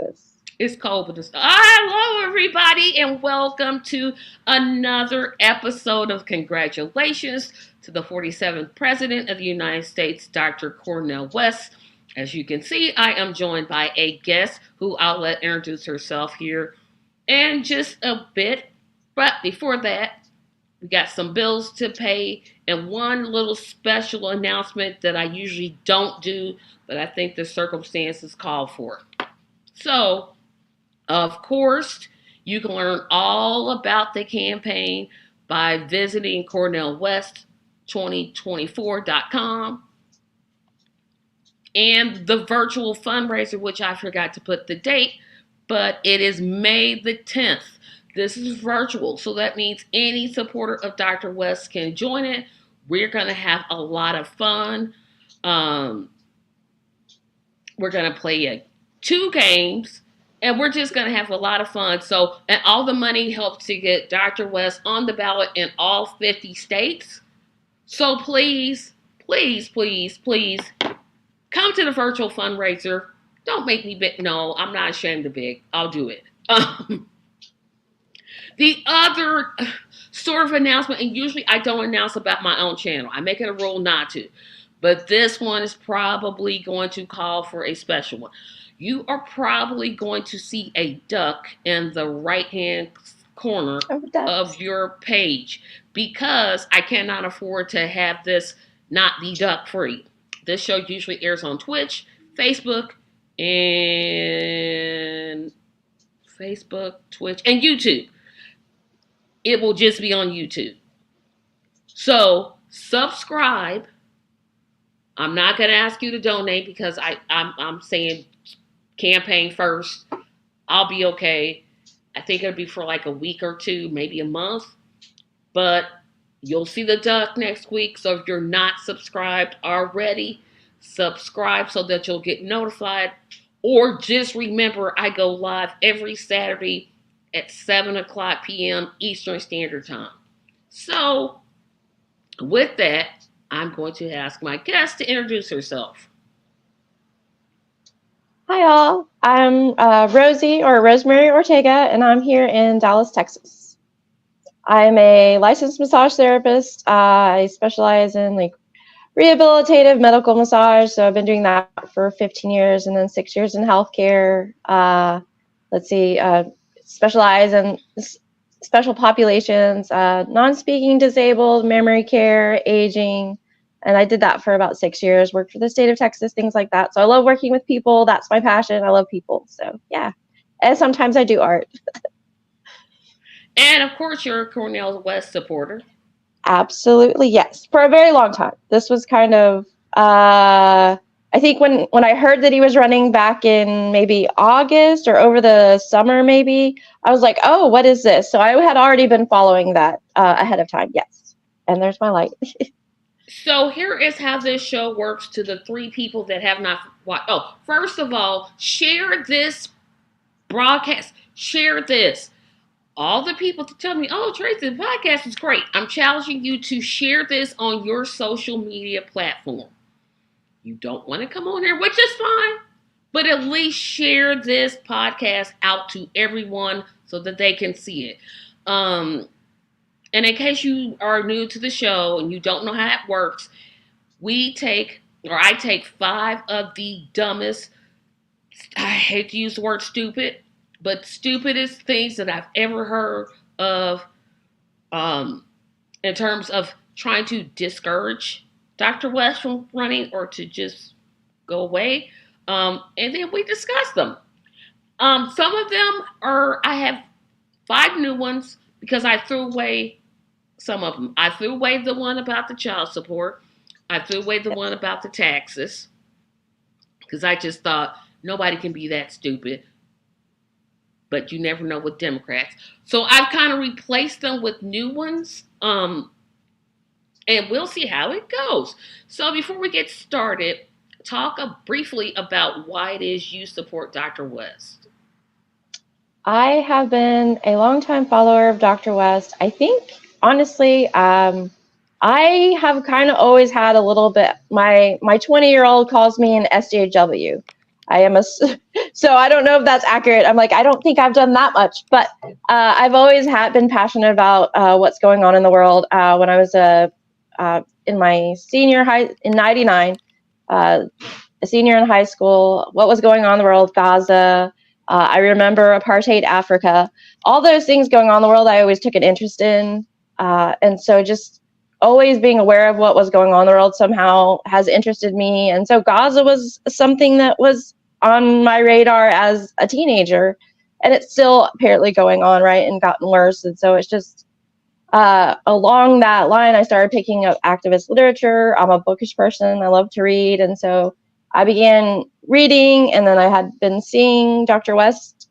Texas. It's cold, but it's hello everybody, and welcome to another episode of Congratulations to the 47th President of the United States, Dr. Cornel West. As you can see, I am joined by a guest who I'll let introduce herself here in just a bit. But before that, we got some bills to pay and one little special announcement that I usually don't do, but I think the circumstances call for. So, of course, you can learn all about the campaign by visiting cornelwest2024.com and the virtual fundraiser, which I forgot to put the date, but it is May the 10th. This is virtual, so that means any supporter of Dr. West can join it. We're going to have a lot of fun. We're going to play 2 games. And we're just going to have a lot of fun. So, and all the money helps to get Dr. West on the ballot in all 50 states. So please, please, please, please come to the virtual fundraiser. Don't make me big. No, I'm not ashamed to beg. I'll do it. The other sort of announcement, and usually I don't announce about my own channel. I make it a rule not to. But this one is probably going to call for a special one. You are probably going to see a duck in the right-hand corner of your page because I cannot afford to have this not be duck free. This show usually airs on Twitch, Facebook, Twitch, and YouTube. It will just be on YouTube. So subscribe. I'm not going to ask you to donate because I'm saying campaign first. I'll be okay. I think it'll be for like a week or 2, maybe a month. But you'll see the duck next week. So if you're not subscribed already, subscribe so that you'll get notified. Or just remember, I go live every Saturday at 7 o'clock p.m. Eastern Standard Time. So with that, I'm going to ask my guest to introduce herself. Hi, all. I'm Rosie or Rosemary Ortega, and I'm here in Dallas, Texas. I'm a licensed massage therapist. I specialize in rehabilitative medical massage. So I've been doing that for 15 years, and then 6 years in healthcare. Specialize in special populations, non-speaking disabled, memory care, aging. And I did that for about 6 years, worked for the state of Texas, things like that. So I love working with people. That's my passion. I love people. So, yeah. And sometimes I do art. And, of course, you're a Cornel West supporter. Absolutely, yes. For a very long time. This was kind of, I think when I heard that he was running back in maybe August or over the summer maybe, I was like, oh, what is this? So I had already been following that ahead of time, yes. And there's my light. So here is how this show works to the 3 people that have not watched. Oh, first of all, share this broadcast. Share this. All the people to tell me, oh, Tracy, the podcast is great. I'm challenging you to share this on your social media platform. You don't want to come on here, which is fine. But at least share this podcast out to everyone so that they can see it. And in case you are new to the show and you don't know how it works, I take 5 of the dumbest, I hate to use the word stupid, but stupidest things that I've ever heard of in terms of trying to discourage Dr. West from running or to just go away. And then we discuss them. Some of them I have 5 new ones because I threw away some of them. I threw away the one about the child support. I threw away the one about the taxes because I just thought nobody can be that stupid. But you never know with Democrats. So I've kind of replaced them with new ones. And we'll see how it goes. So before we get started, talk briefly about why it is you support Dr. West. I have been a longtime follower of Dr. West. I think, honestly, I have kind of always had a little bit, my 20-year-old calls me an SJW. I am a, so I don't know if that's accurate. I'm like, I don't think I've done that much, but I've always been passionate about what's going on in the world. When I was in my senior high, in 99, a senior in high school, what was going on in the world, Gaza. I remember apartheid Africa, all those things going on in the world, I always took an interest in. And so just always being aware of what was going on in the world somehow has interested me. And so Gaza was something that was on my radar as a teenager. And it's still apparently going on, right? And gotten worse. And so it's just along that line, I started picking up activist literature. I'm a bookish person. I love to read. And so I began reading, and then I had been seeing Dr. West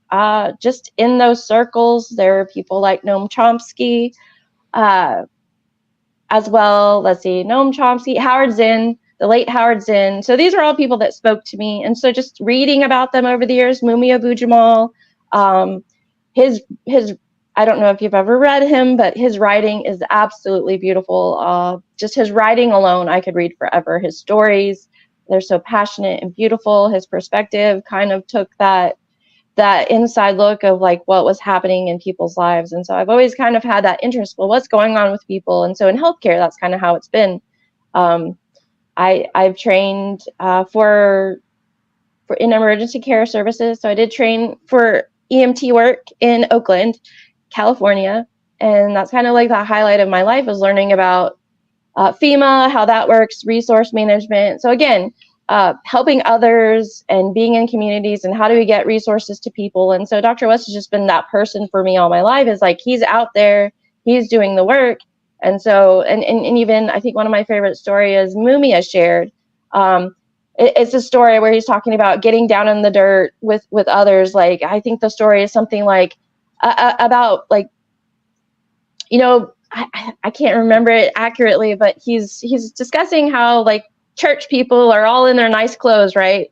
just in those circles. There are people like Noam Chomsky uh, as well. Let's see, Noam Chomsky, Howard Zinn, the late Howard Zinn. So these are all people that spoke to me. And so just reading about them over the years, Mumia Abu-Jamal, his I don't know if you've ever read him, but his writing is absolutely beautiful. Just his writing alone, I could read forever. His stories, they're so passionate and beautiful. His perspective kind of took that inside look of like what was happening in people's lives. And so I've always kind of had that interest. Well, what's going on with people? And so in healthcare, that's kind of how it's been. I've trained for in emergency care services. So I did train for EMT work in Oakland, California, and that's kind of like the highlight of my life, was learning about FEMA, how that works, resource management. So again, helping others and being in communities, and how do we get resources to people. And so Dr. West has just been that person for me all my life. Is like, he's out there, he's doing the work. And so, and even I think one of my favorite stories is Mumia shared. It's a story where he's talking about getting down in the dirt with others. Like, I think the story is something like about like, I can't remember it accurately, but he's discussing how like church people are all in their nice clothes, right?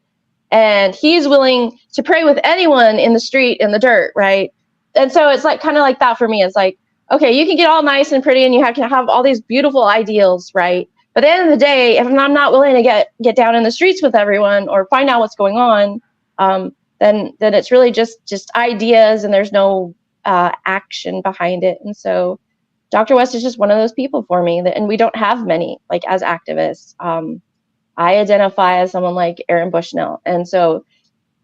And he's willing to pray with anyone in the street in the dirt, right? And so it's like kind of like that for me. It's like, okay, you can get all nice and pretty, and you can have all these beautiful ideals, right? But at the end of the day, if I'm not willing to get down in the streets with everyone or find out what's going on, then it's really just ideas, and there's no action behind it. And so Dr. West is just one of those people for me, and we don't have many, like, as activists. I identify as someone like Aaron Bushnell. And so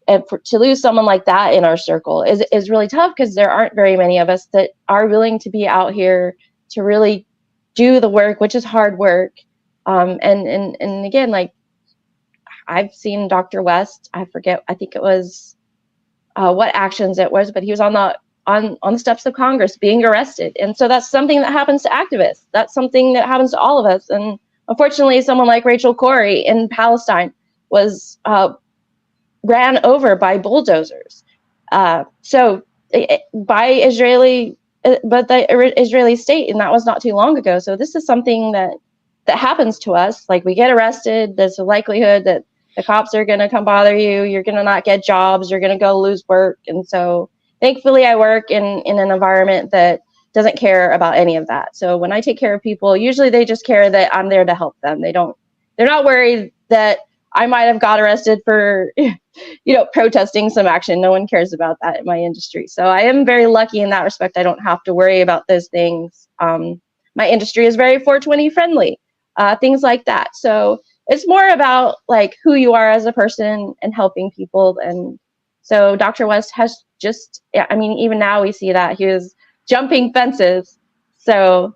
to lose someone like that in our circle is really tough, because there aren't very many of us that are willing to be out here to really do the work, which is hard work. And again, like, I've seen Dr. West, I forget, I think it was what actions it was, but he was on the steps of Congress being arrested. And so that's something that happens to activists. That's something that happens to all of us. And unfortunately, someone like Rachel Corrie in Palestine was ran over by bulldozers. By Israeli, but the Israeli state, and that was not too long ago. So this is something that happens to us. Like, we get arrested, there's a likelihood that the cops are going to come bother you. You're going to not get jobs. You're going to go lose work. And so thankfully, I work in an environment that doesn't care about any of that. So when I take care of people, usually they just care that I'm there to help them. They're not worried that I might have got arrested for, protesting some action. No one cares about that in my industry. So I am very lucky in that respect. I don't have to worry about those things. My industry is very 420 friendly, things like that. So it's more about like who you are as a person and helping people. And so Dr. West has even now we see that he was jumping fences. So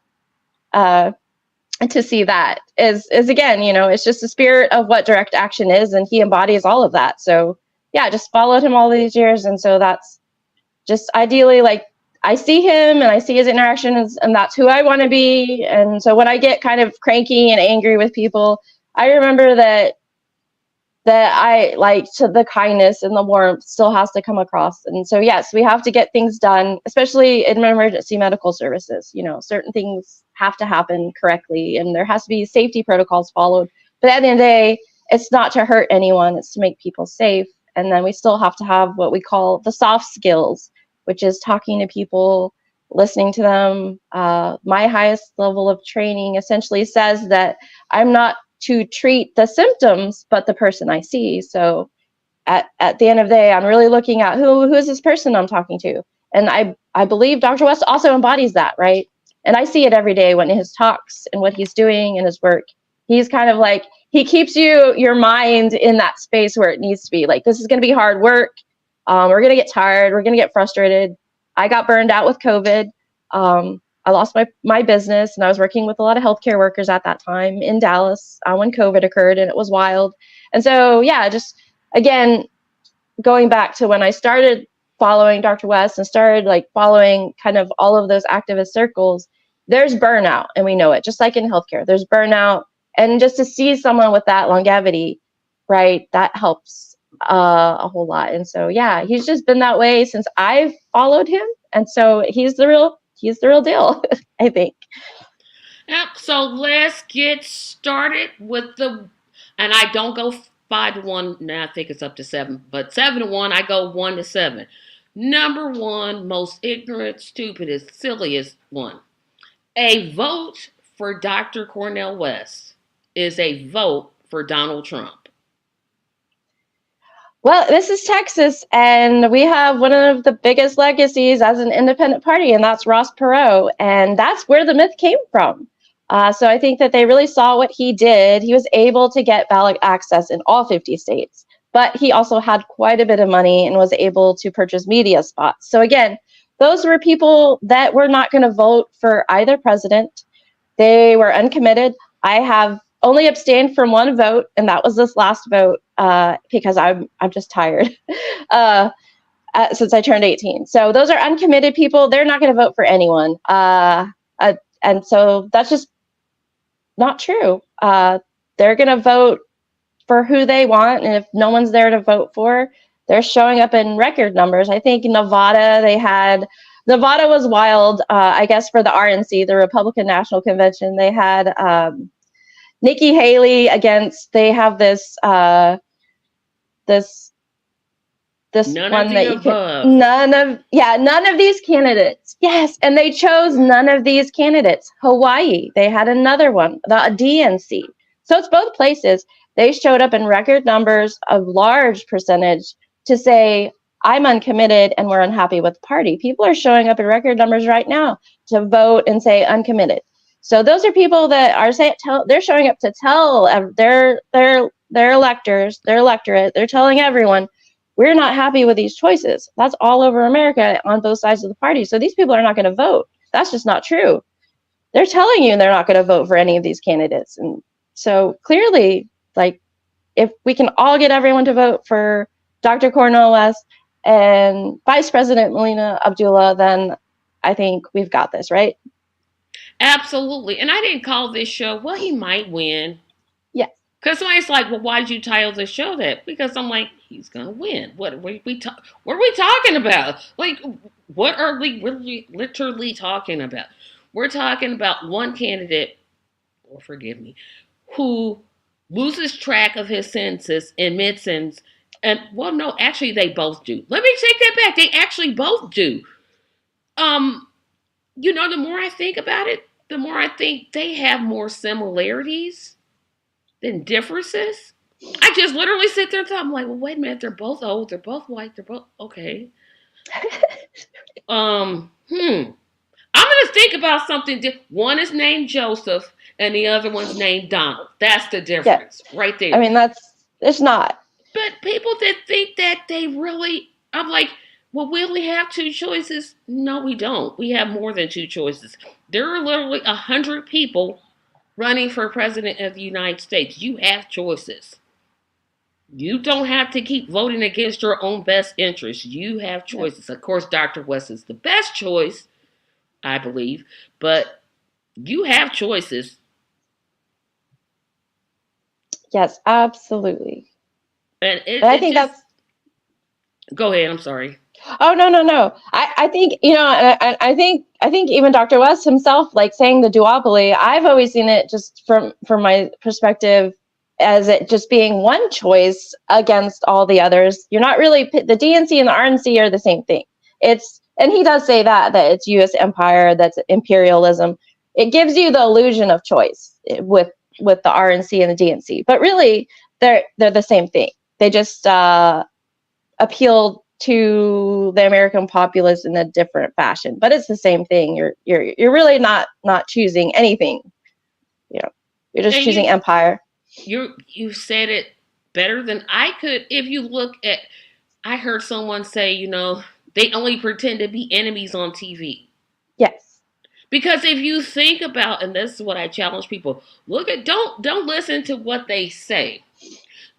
to see that is again, it's just the spirit of what direct action is, and he embodies all of that. So yeah, just followed him all these years. And so that's just ideally, like, I see him and I see his interactions, and that's who I want to be. And so when I get kind of cranky and angry with people, I remember that I like to the kindness and the warmth still has to come across. And so, yes, we have to get things done, especially in emergency medical services. Certain things have to happen correctly, and there has to be safety protocols followed. But at the end of the day, it's not to hurt anyone. It's to make people safe. And then we still have to have what we call the soft skills, which is talking to people, listening to them. My highest level of training essentially says that I'm not to treat the symptoms, but the person I see. So at the end of the day, I'm really looking at who is this person I'm talking to. And I believe Dr. West also embodies that, right? And I see it every day when his talks and what he's doing and his work. He's kind of like, he keeps your mind in that space where it needs to be. Like, this is going to be hard work. We're going to get tired. We're going to get frustrated. I got burned out with COVID. I lost my business, and I was working with a lot of healthcare workers at that time in Dallas when COVID occurred, and it was wild. And so, yeah, just again, going back to when I started following Dr. West and started like following kind of all of those activist circles, there's burnout, and we know it. Just like in healthcare, there's burnout, and just to see someone with that longevity, right, that helps a whole lot. And so, yeah, he's just been that way since I've followed him, and so he's the real deal, I think. Yep. So let's get started with the, and I don't go 5-1. Now I think it's up to 7, but 7-1. I go 1-7. Number one, most ignorant, stupidest, silliest one. A vote for Dr. Cornel West is a vote for Donald Trump. Well, this is Texas, and we have one of the biggest legacies as an independent party, and that's Ross Perot, and that's where the myth came from. So I think that they really saw what he did. He was able to get ballot access in all 50 states, but he also had quite a bit of money and was able to purchase media spots. So again, those were people that were not going to vote for either president. They were uncommitted. I have only abstained from one vote, and that was this last vote because I'm just tired since I turned 18. So those are uncommitted people. They're not going to vote for anyone, and so that's just not true. They're going to vote for who they want, and if no one's there to vote for, they're showing up in record numbers. I think Nevada was wild. I guess for the RNC, the Republican National Convention, they had Nikki Haley against. They have this None one of that the you can. above. None of these candidates. Yes, and they chose none of these candidates. Hawaii, they had another one, the DNC. So it's both places. They showed up in record numbers, a large percentage, to say, I'm uncommitted and we're unhappy with the party. People are showing up in record numbers right now to vote and say uncommitted. So those are people that are they're showing up to tell their electors, their electorate, they're telling everyone, we're not happy with these choices. That's all over America on both sides of the party. So these people are not going to vote. That's just not true. They're telling you they're not going to vote for any of these candidates. And so clearly, like, if we can all get everyone to vote for Dr. Cornel West and Vice President Melina Abdullah, then I think we've got this, right? Absolutely. And I didn't call this show, well, he might win. Yes. Because somebody's like, well, why did you title the show that? Because I'm like, he's going to win. What are we talking about? Like, what are we really literally talking about? We're talking about one candidate, or forgive me, who loses track of his senses in mid-sentence. And, well, no, actually, they both do. Let me take that back. They actually both do. The more I think about it, the more I think they have more similarities than differences. I just literally sit there and thought, I'm like, well, wait a minute, they're both old, they're both white, they're both okay. I'm gonna think about something. One is named Joseph, and the other one's named Donald. That's the difference, right there. I mean, it's not. But people that think that they really, I'm like, well, we only have two choices. No, we don't. We have more than two choices. There are literally 100 people running for president of the United States. You have choices. You don't have to keep voting against your own best interests. You have choices. Of course, Dr. West is the best choice, I believe, but you have choices. Yes, absolutely. And I think that's. Go ahead. I'm sorry. Oh, no. I think, I think even Dr. West himself, like saying the duopoly, I've always seen it just from my perspective as it just being one choice against all the others. You're not really, the DNC and the RNC are the same thing. And he does say that it's U.S. empire, that's imperialism. It gives you the illusion of choice with the RNC and the DNC, but really they're the same thing. They just, appeal to the American populace in a different fashion. But it's the same thing. You're really not choosing anything. You know, you're just And choosing empire. you said it better than I could. If you look at, I heard someone say, they only pretend to be enemies on TV. Yes. Because if you think about, and this is what I challenge people, don't listen to what they say.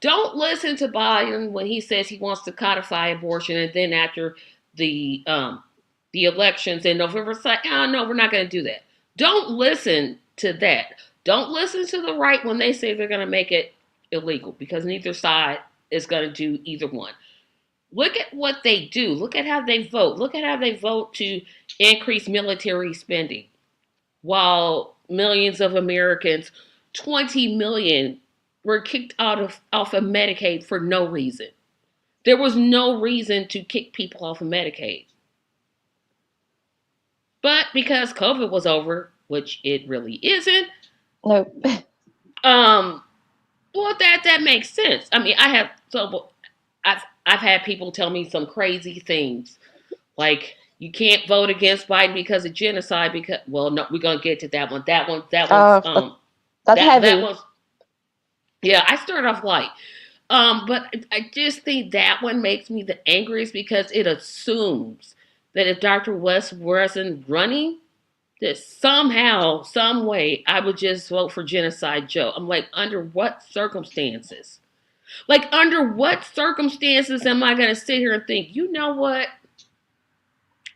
Don't listen to Biden when he says he wants to codify abortion, and then after the elections in November, say, "Oh no, we're not going to do that." Don't listen to that. Don't listen to the right when they say they're going to make it illegal, because neither side is going to do either one. Look at what they do. Look at how they vote. Look at how they vote to increase military spending, while millions of Americans, 20 million, were kicked off of Medicaid for no reason. There was no reason to kick people off of Medicaid. But because COVID was over, which it really isn't, Nope. well, that makes sense. I mean, I've had people tell me some crazy things, like you can't vote against Biden because of genocide. Because, well, no, we're gonna get to that one. That one's that's heavy. That was, yeah. I started off light, but I just think that one makes me the angriest, because it assumes that if Dr. West wasn't running, that somehow, some way, I would just vote for Genocide Joe. I'm like, under what circumstances? Like, under what circumstances am I going to sit here and think, you know what?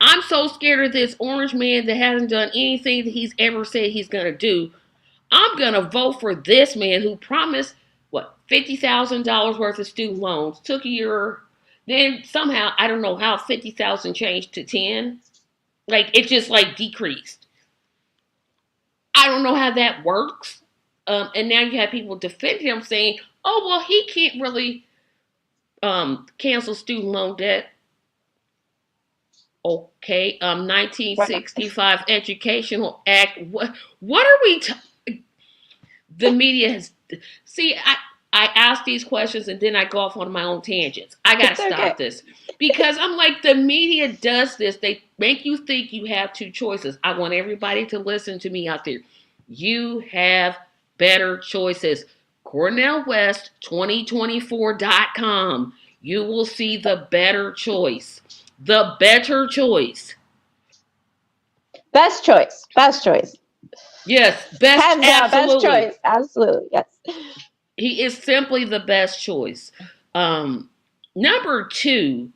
I'm so scared of this orange man that hasn't done anything that he's ever said he's going to do. I'm going to vote for this man who promised, what, $50,000 worth of student loans, took a year, then somehow, I don't know how 50,000 changed to 10. Like, it just, like, decreased. I don't know how that works. And now you have people defending him saying, oh, well, he can't really cancel student loan debt. Okay, 1965 Educational Act. What are we? The media has. See, I ask these questions and then I go off on my own tangents. I gotta stop this, because I'm like, the media does this. They make you think you have two choices. I want everybody to listen to me out there. You have better choices. CornelWest2024.com. You will see the better choice. The better choice. Best choice. Best choice. Yes, best. Hands down, best choice. Absolutely, yes. He is simply the best choice. Number two.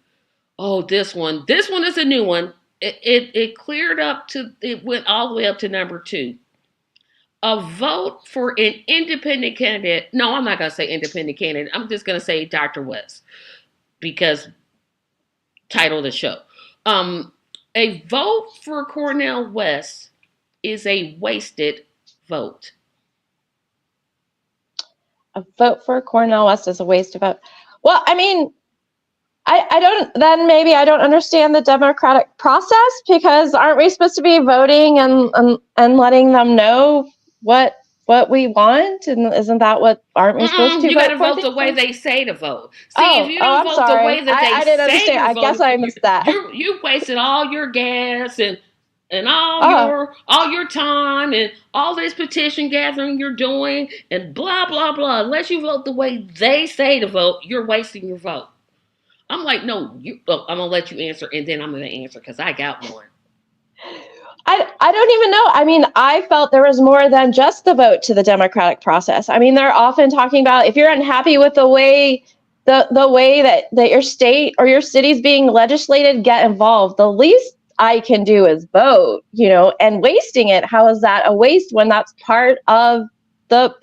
Oh, this one. This one is a new one. It cleared up to. It went all the way up to number two. A vote for an independent candidate. No, I'm not going to say independent candidate. I'm just going to say Dr. West, because title of the show. A vote for Cornel West is a wasted vote. A vote for Cornel West is a waste of vote. Well, I mean, I don't, then maybe I don't understand the democratic process, because aren't we supposed to be voting and letting them know what we want? And isn't that what, aren't we supposed to? You got to vote the way they say to vote. See, if you don't vote sorry. the way that I say didn't understand. you're I guess I missed that. You wasted all your gas and all your time and all this petition gathering you're doing and blah blah blah. Unless you vote the way they say to vote, you're wasting your vote. I'm like, no, I'm gonna let you answer, and then I'm gonna answer, because I got one. I don't even know. I mean, I felt there was more than just the vote to the democratic process. I mean, they're often talking about, if you're unhappy with the way that your state or your city's being legislated, get involved. The least I can do is vote, and wasting it. How is that a waste when that's part of the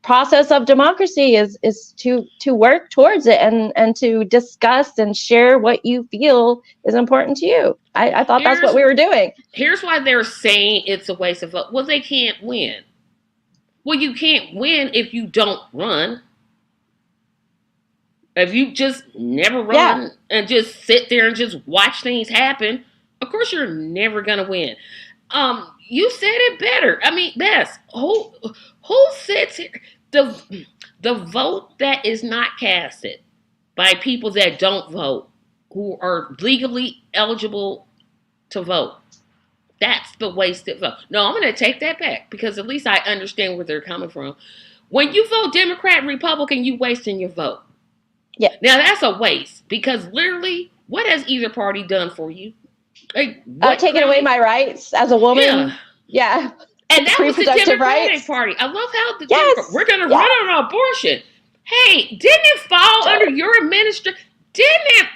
process of democracy is to work towards it and to discuss and share what you feel is important to you. I thought that's what we were doing. Here's why they're saying it's a waste of vote. Well, they can't win. Well, you can't win if you don't run. If you just never run and just sit there and just watch things happen, of course you're never gonna win. You said it better. I mean, Bess, who sits here? The vote that is not casted by people that don't vote who are legally eligible to vote. That's the wasted vote. No, I'm going to take that back because at least I understand where they're coming from. When you vote Democrat and Republican, you wasting your vote. Yeah. Now that's a waste because literally, what has either party done for you? Like what? Taking away my rights as a woman. Yeah. And that was the Reproductive Democratic rights. Party. I love how the Yes. we're going to run on abortion. Hey, didn't it fall under your administration? Didn't it?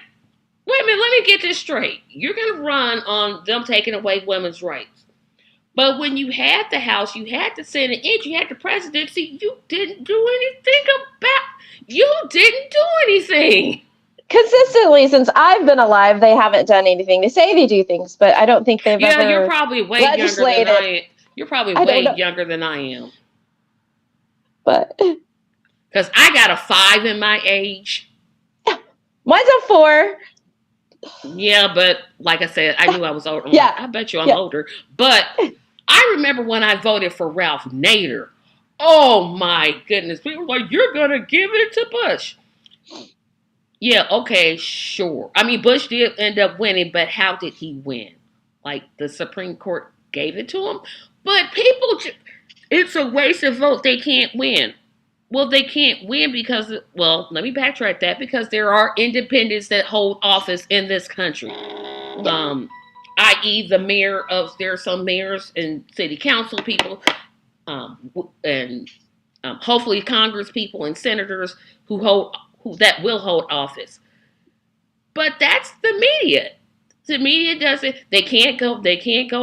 Wait a minute, let me get this straight. You're going to run on them taking away women's rights. But when you had the House, you had the Senate, and you had the presidency, you didn't do anything. Consistently, since I've been alive, they haven't done anything. They say they do things, but I don't think they've ever you're probably way younger than I am. You're probably way younger than I am. But because I got a 5 in my age. Mine's a 4. Yeah, but like I said, I knew I was older. Yeah. I bet you I'm older. But I remember when I voted for Ralph Nader. Oh my goodness. People were like, you're going to give it to Bush. Yeah, okay, sure. I mean, Bush did end up winning, but how did he win? Like, the Supreme Court gave it to him? But people, it's a waste of vote. They can't win. Well, they can't win because, well, let me backtrack that, because there are independents that hold office in this country. I.e. the mayor of, there are some mayors and city council people, and hopefully Congress people and senators who will hold office. But that's the media. The media doesn't. They can't go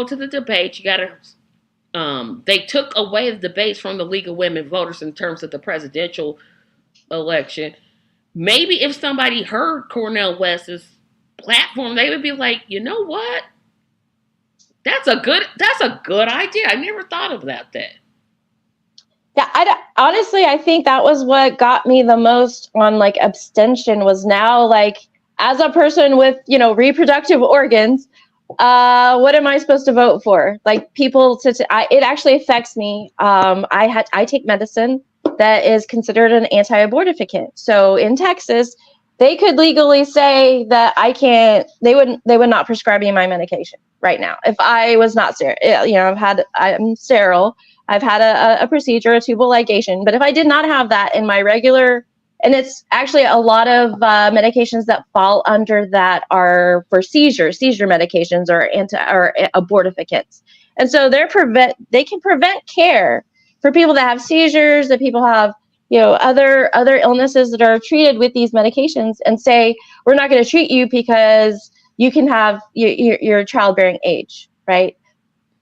to the debate. You gotta. They took away the debates from the League of Women Voters in terms of the presidential election. Maybe if somebody heard Cornel West's platform, they would be like, you know what? That's a good idea. I never thought about that. Yeah, honestly, I think that was what got me the most on like abstention, was now like, as a person with, reproductive organs, what am I supposed to vote for? Like, people it actually affects me. I take medicine that is considered an anti-abortificant. So in Texas, they could legally say that I can't. They would not prescribe me my medication right now if I was not sterile. I'm sterile. I've had a procedure, a tubal ligation. But if I did not have that in my regular, and it's actually a lot of medications that fall under that are for seizure medications or abortificants. And so they can prevent care for people that have seizures, that people have, other illnesses that are treated with these medications, and say, we're not going to treat you because you can have your childbearing age, right?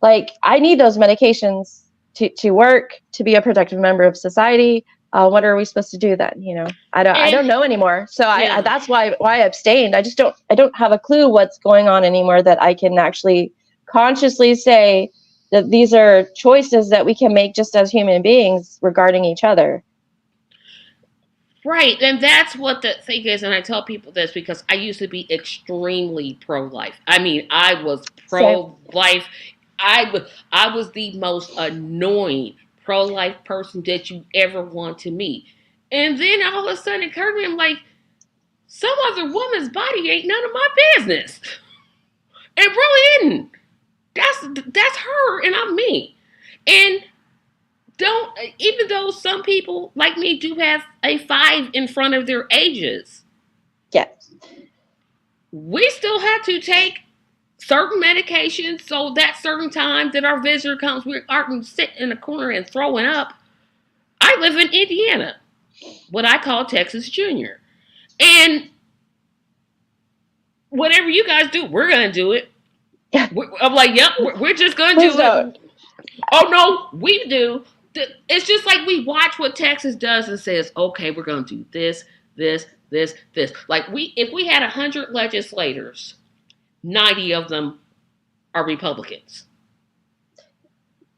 Like, I need those medications to work, to be a productive member of society. What are we supposed to do then? I don't know anymore. So I that's why I abstained. I don't have a clue what's going on anymore, that I can actually consciously say that these are choices that we can make just as human beings regarding each other. Right, and that's what the thing is, and I tell people this because I used to be extremely pro-life. I mean, I was pro-life. I was the most annoying pro-life person that you ever want to meet. And then all of a sudden it occurred to me, I'm like, some other woman's body ain't none of my business. It really isn't. That's her and I'm me. And even though some people like me do have a 5 in front of their ages. Yes. We still have to take certain medications, so that certain time that our visitor comes, we aren't sitting in a corner and throwing up. I live in Indiana, what I call Texas Junior. And whatever you guys do, we're going to do it. I'm like, yep, we're just going to do it. Oh, no, we do. It's just like we watch what Texas does and says, okay, we're going to do this. Like, if we had 100 legislators, 90 of them are Republicans.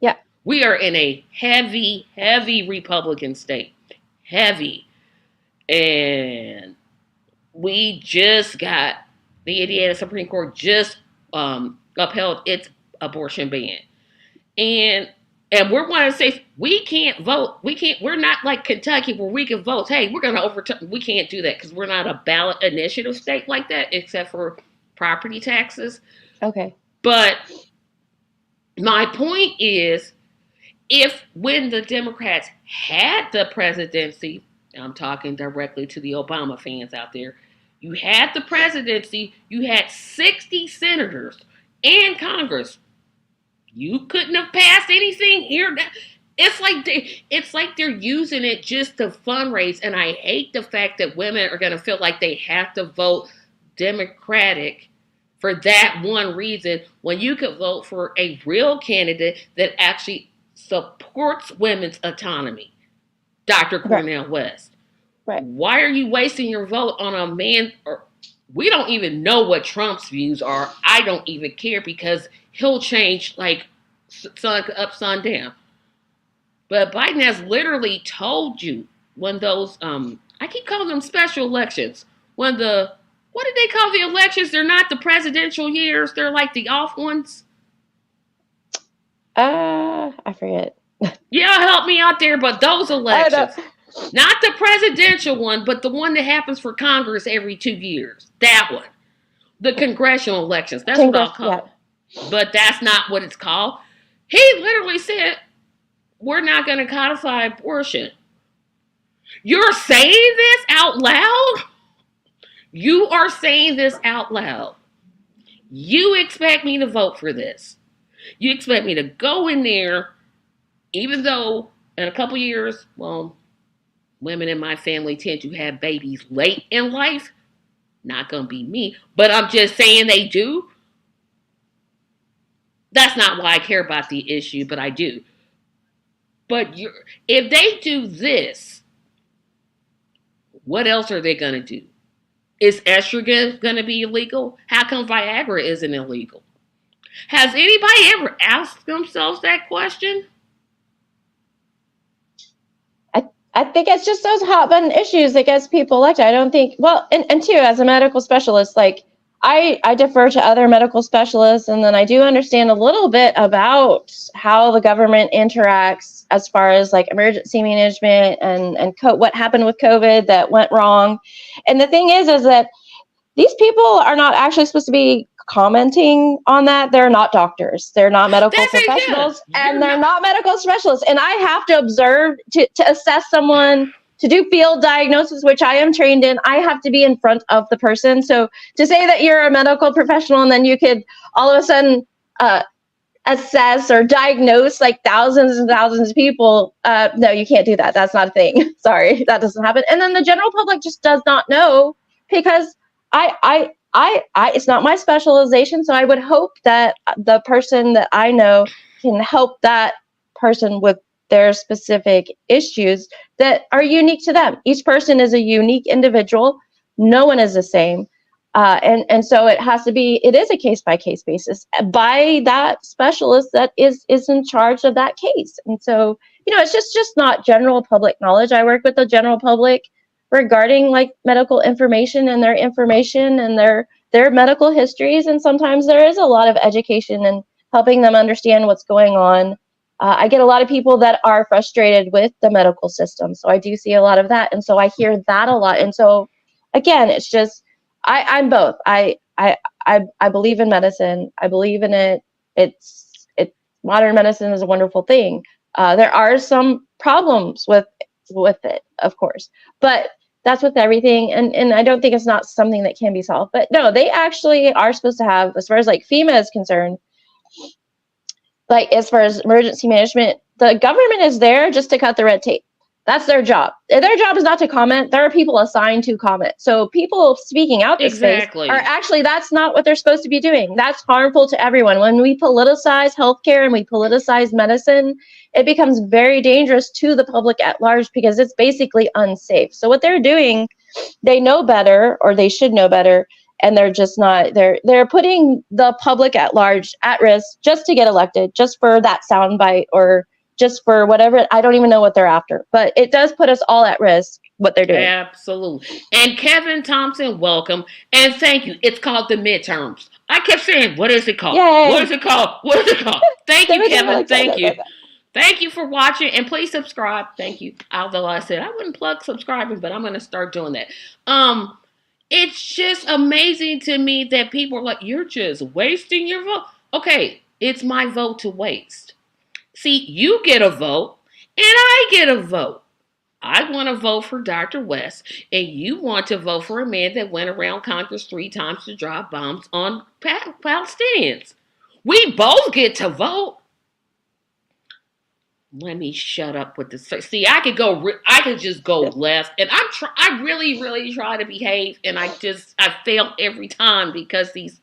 Yeah. We are in a heavy, heavy Republican state. Heavy. And we just got, the Indiana Supreme Court just upheld its abortion ban. And And we're going to say we can't vote. We're not like Kentucky where we can vote. Hey, we're going to overturn. We can't do that because we're not a ballot initiative state like that, except for property taxes. Okay. But my point is, if when the Democrats had the presidency, I'm talking directly to the Obama fans out there, you had the presidency, you had 60 senators and Congress. You couldn't have passed anything here. It's like they're using it just to fundraise, and I hate the fact that women are going to feel like they have to vote Democratic for that one reason when you could vote for a real candidate that actually supports women's autonomy, Dr. Cornel West. Right. Why are you wasting your vote on a man? Or we don't even know what Trump's views are. I don't even care because he'll change like sun up, sun down. But Biden has literally told you when those I keep calling them special elections. When the what did they call the elections? They're not the presidential years. They're like the off ones. I forget. Yeah, help me out there. But those elections, not the presidential one, but the one that happens for Congress every 2 years. That one, the congressional elections. That's what I'll call it. But that's not what it's called. He literally said, "We're not going to codify abortion." You're saying this out loud? You are saying this out loud. You expect me to vote for this. You expect me to go in there, even though in a couple years, well, women in my family tend to have babies late in life. Not going to be me, but I'm just saying they do. That's not why I care about the issue, but I do. But if they do this, what else are they going to do? Is estrogen going to be illegal? How come Viagra isn't illegal? Has anybody ever asked themselves that question? I think it's just those hot button issues that gets people elected. I don't think, well, and too, as a medical specialist, like I defer to other medical specialists, and then I do understand a little bit about how the government interacts as far as like emergency management and what happened with COVID that went wrong. And the thing is that these people are not actually supposed to be commenting on that. They're not doctors. They're not medical professionals, and they're not medical specialists. And I have to observe to assess someone, to do field diagnosis, which I am trained in. I have to be in front of the person. So to say that you're a medical professional and then you could all of a sudden assess or diagnose like thousands and thousands of people, no, you can't do that. That's not a thing. Sorry, that doesn't happen. And then the general public just does not know because I it's not my specialization, so I would hope that the person that I know can help that person with their specific issues that are unique to them. Each person is a unique individual. No one is the same. And so it is a case by case basis by that specialist that is in charge of that case. And so, it's just not general public knowledge. I work with the general public regarding like medical information and their medical histories. And sometimes there is a lot of education and helping them understand what's going on. I get a lot of people that are frustrated with the medical system. So I do see a lot of that. And so I hear that a lot. And so again, it's just, I'm both. I believe in medicine. I believe in it. Modern medicine is a wonderful thing. There are some problems with it, of course, but that's with everything. And I don't think it's not something that can be solved, but no, they actually are supposed to have, as far as like FEMA is concerned, like as far as emergency management, the government is there just to cut the red tape. That's their job. Their job is not to comment. There are people assigned to comment. So people speaking out this space are actually, that's not what they're supposed to be doing. That's harmful to everyone. When we politicize healthcare and we politicize medicine, it becomes very dangerous to the public at large because it's basically unsafe. So what they're doing, they know better, or they should know better, and they're just not, they're putting the public at large at risk just to get elected, just for that soundbite, or just for whatever. I don't even know what they're after, but it does put us all at risk, what they're doing. Absolutely. And Kevin Thompson, welcome. And thank you. It's called the midterms. I kept saying, what is it called? Yay. What is it called? What is it called? Thank you, Kevin. Thank you. Thank you for watching, and please subscribe. Thank you. Although I said I wouldn't plug subscribing, but I'm going to start doing that. It's just amazing to me that people are like, you're just wasting your vote. Okay, it's my vote to waste. See, you get a vote, and I get a vote. I want to vote for Dr. West, and you want to vote for a man that went around Congress 3 times to drop bombs on Palestinians. We both get to vote. Let me shut up with this. See, I could go. I could just go left, and I really, really try to behave, and I fail every time because these.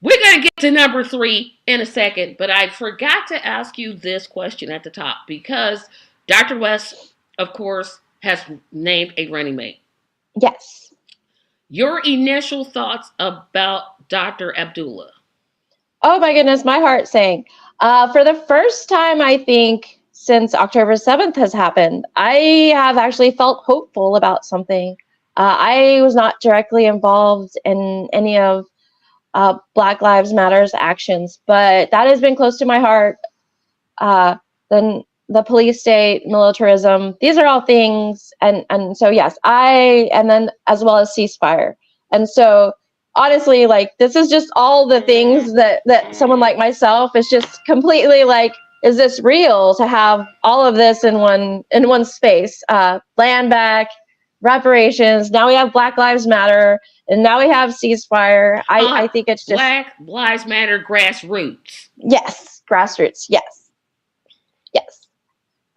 We're gonna get to number 3 in a second, but I forgot to ask you this question at the top because Dr. West, of course, has named a running mate. Yes. Your initial thoughts about Dr. Abdullah? Oh my goodness, my heart sank. For the first time, I think, since October 7th has happened, I have actually felt hopeful about something. I was not directly involved in any of Black Lives Matter's actions, but that has been close to my heart. Then the police state, militarism, these are all things. And so, yes, and then as well as ceasefire. And so, honestly, like, this is just all the things that someone like myself is just completely like, is this real to have all of this in one space? Land back, reparations. Now we have Black Lives Matter, and now we have ceasefire. I think it's just Black Lives Matter grassroots. Yes, grassroots. Yes.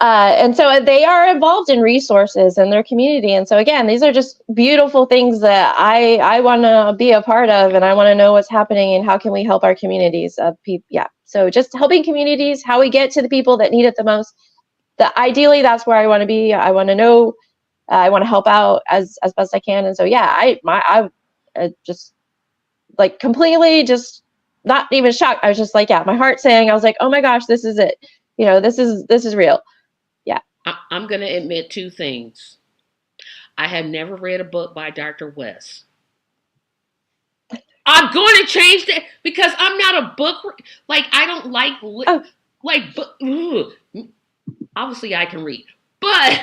And so they are involved in resources in their community. And so again, these are just beautiful things that I want to be a part of, and I want to know what's happening and how can we help our communities of people. Yeah. So just helping communities, how we get to the people that need it the most. Ideally, that's where I want to be. I want to know. I want to help out as best I can. And so yeah, I just like completely just not even shocked. I was just like, yeah, my heart saying, I was like, oh my gosh, this is it. This is real. Yeah. I'm going to admit 2 things. I have never read a book by Dr. West. I'm going to change that because I'm not a book. Like, I don't like, obviously I can read, but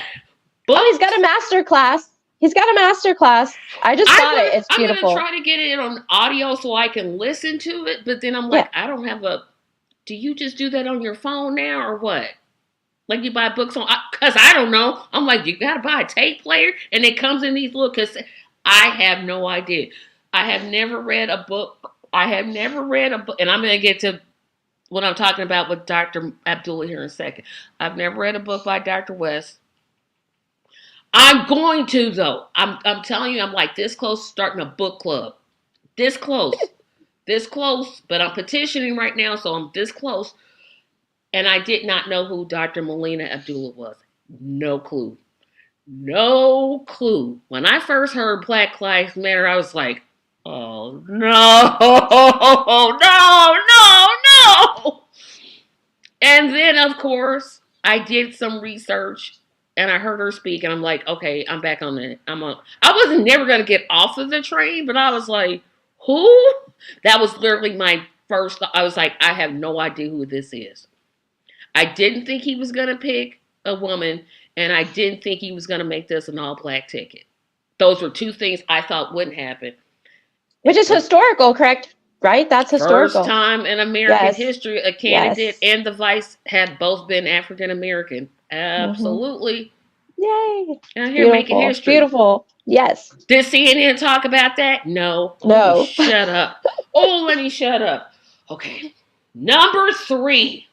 books. He's got a master class. I just got it. It's beautiful. I'm going to try to get it on audio so I can listen to it, but then I'm like, I don't have do you just do that on your phone now or what? Like you buy books on, because I don't know. I'm like, you got to buy a tape player and it comes in these little cassettes. I have no idea. I have never read a book. And I'm going to get to what I'm talking about with Dr. Abdullah here in a second. I've never read a book by Dr. West. I'm going to, though. I'm telling you, I'm like this close to starting a book club. This close. But I'm petitioning right now, so I'm this close. And I did not know who Dr. Melina Abdullah was. No clue. When I first heard Black Lives Matter, I was like, oh, no. And then, of course, I did some research and I heard her speak and I'm like, okay, I'm back on it. I wasn't never going to get off of the train, but I was like, who? That was literally my first thought. I was like, I have no idea who this is. I didn't think he was going to pick a woman, and I didn't think he was going to make this an all-black ticket. Those were 2 things I thought wouldn't happen. Which is historical, correct? Right? That's historical. First time in American history, a candidate and the vice had both been African-American. Absolutely. Yay. And here making history. Beautiful. Yes. Did CNN talk about that? No. No. Shut up. Oh, let me shut up. Okay. Number 3.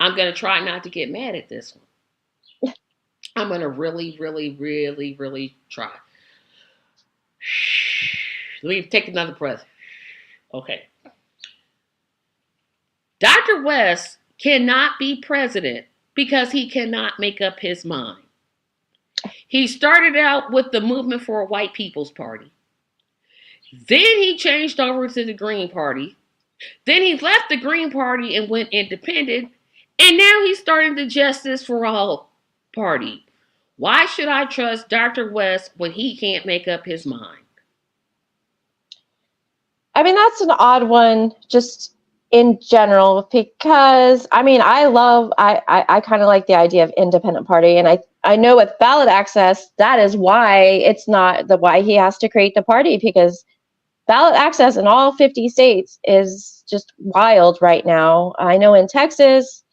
I'm going to try not to get mad at this one. I'm going to really, really, really, really try. Let me take another breath. Okay. Dr. West cannot be president because he cannot make up his mind. He started out with the movement for a white people's party. Then he changed over to the Green Party. Then he left the Green Party and went independent. And now he's starting the Justice for All party. Why should I trust Dr. West when he can't make up his mind? I mean, that's an odd one. Just in general, because I mean, I kind of like the idea of independent party, and I know with ballot access, that is why it's not why he has to create the party, because ballot access in all 50 states is just wild right now. I know in Texas,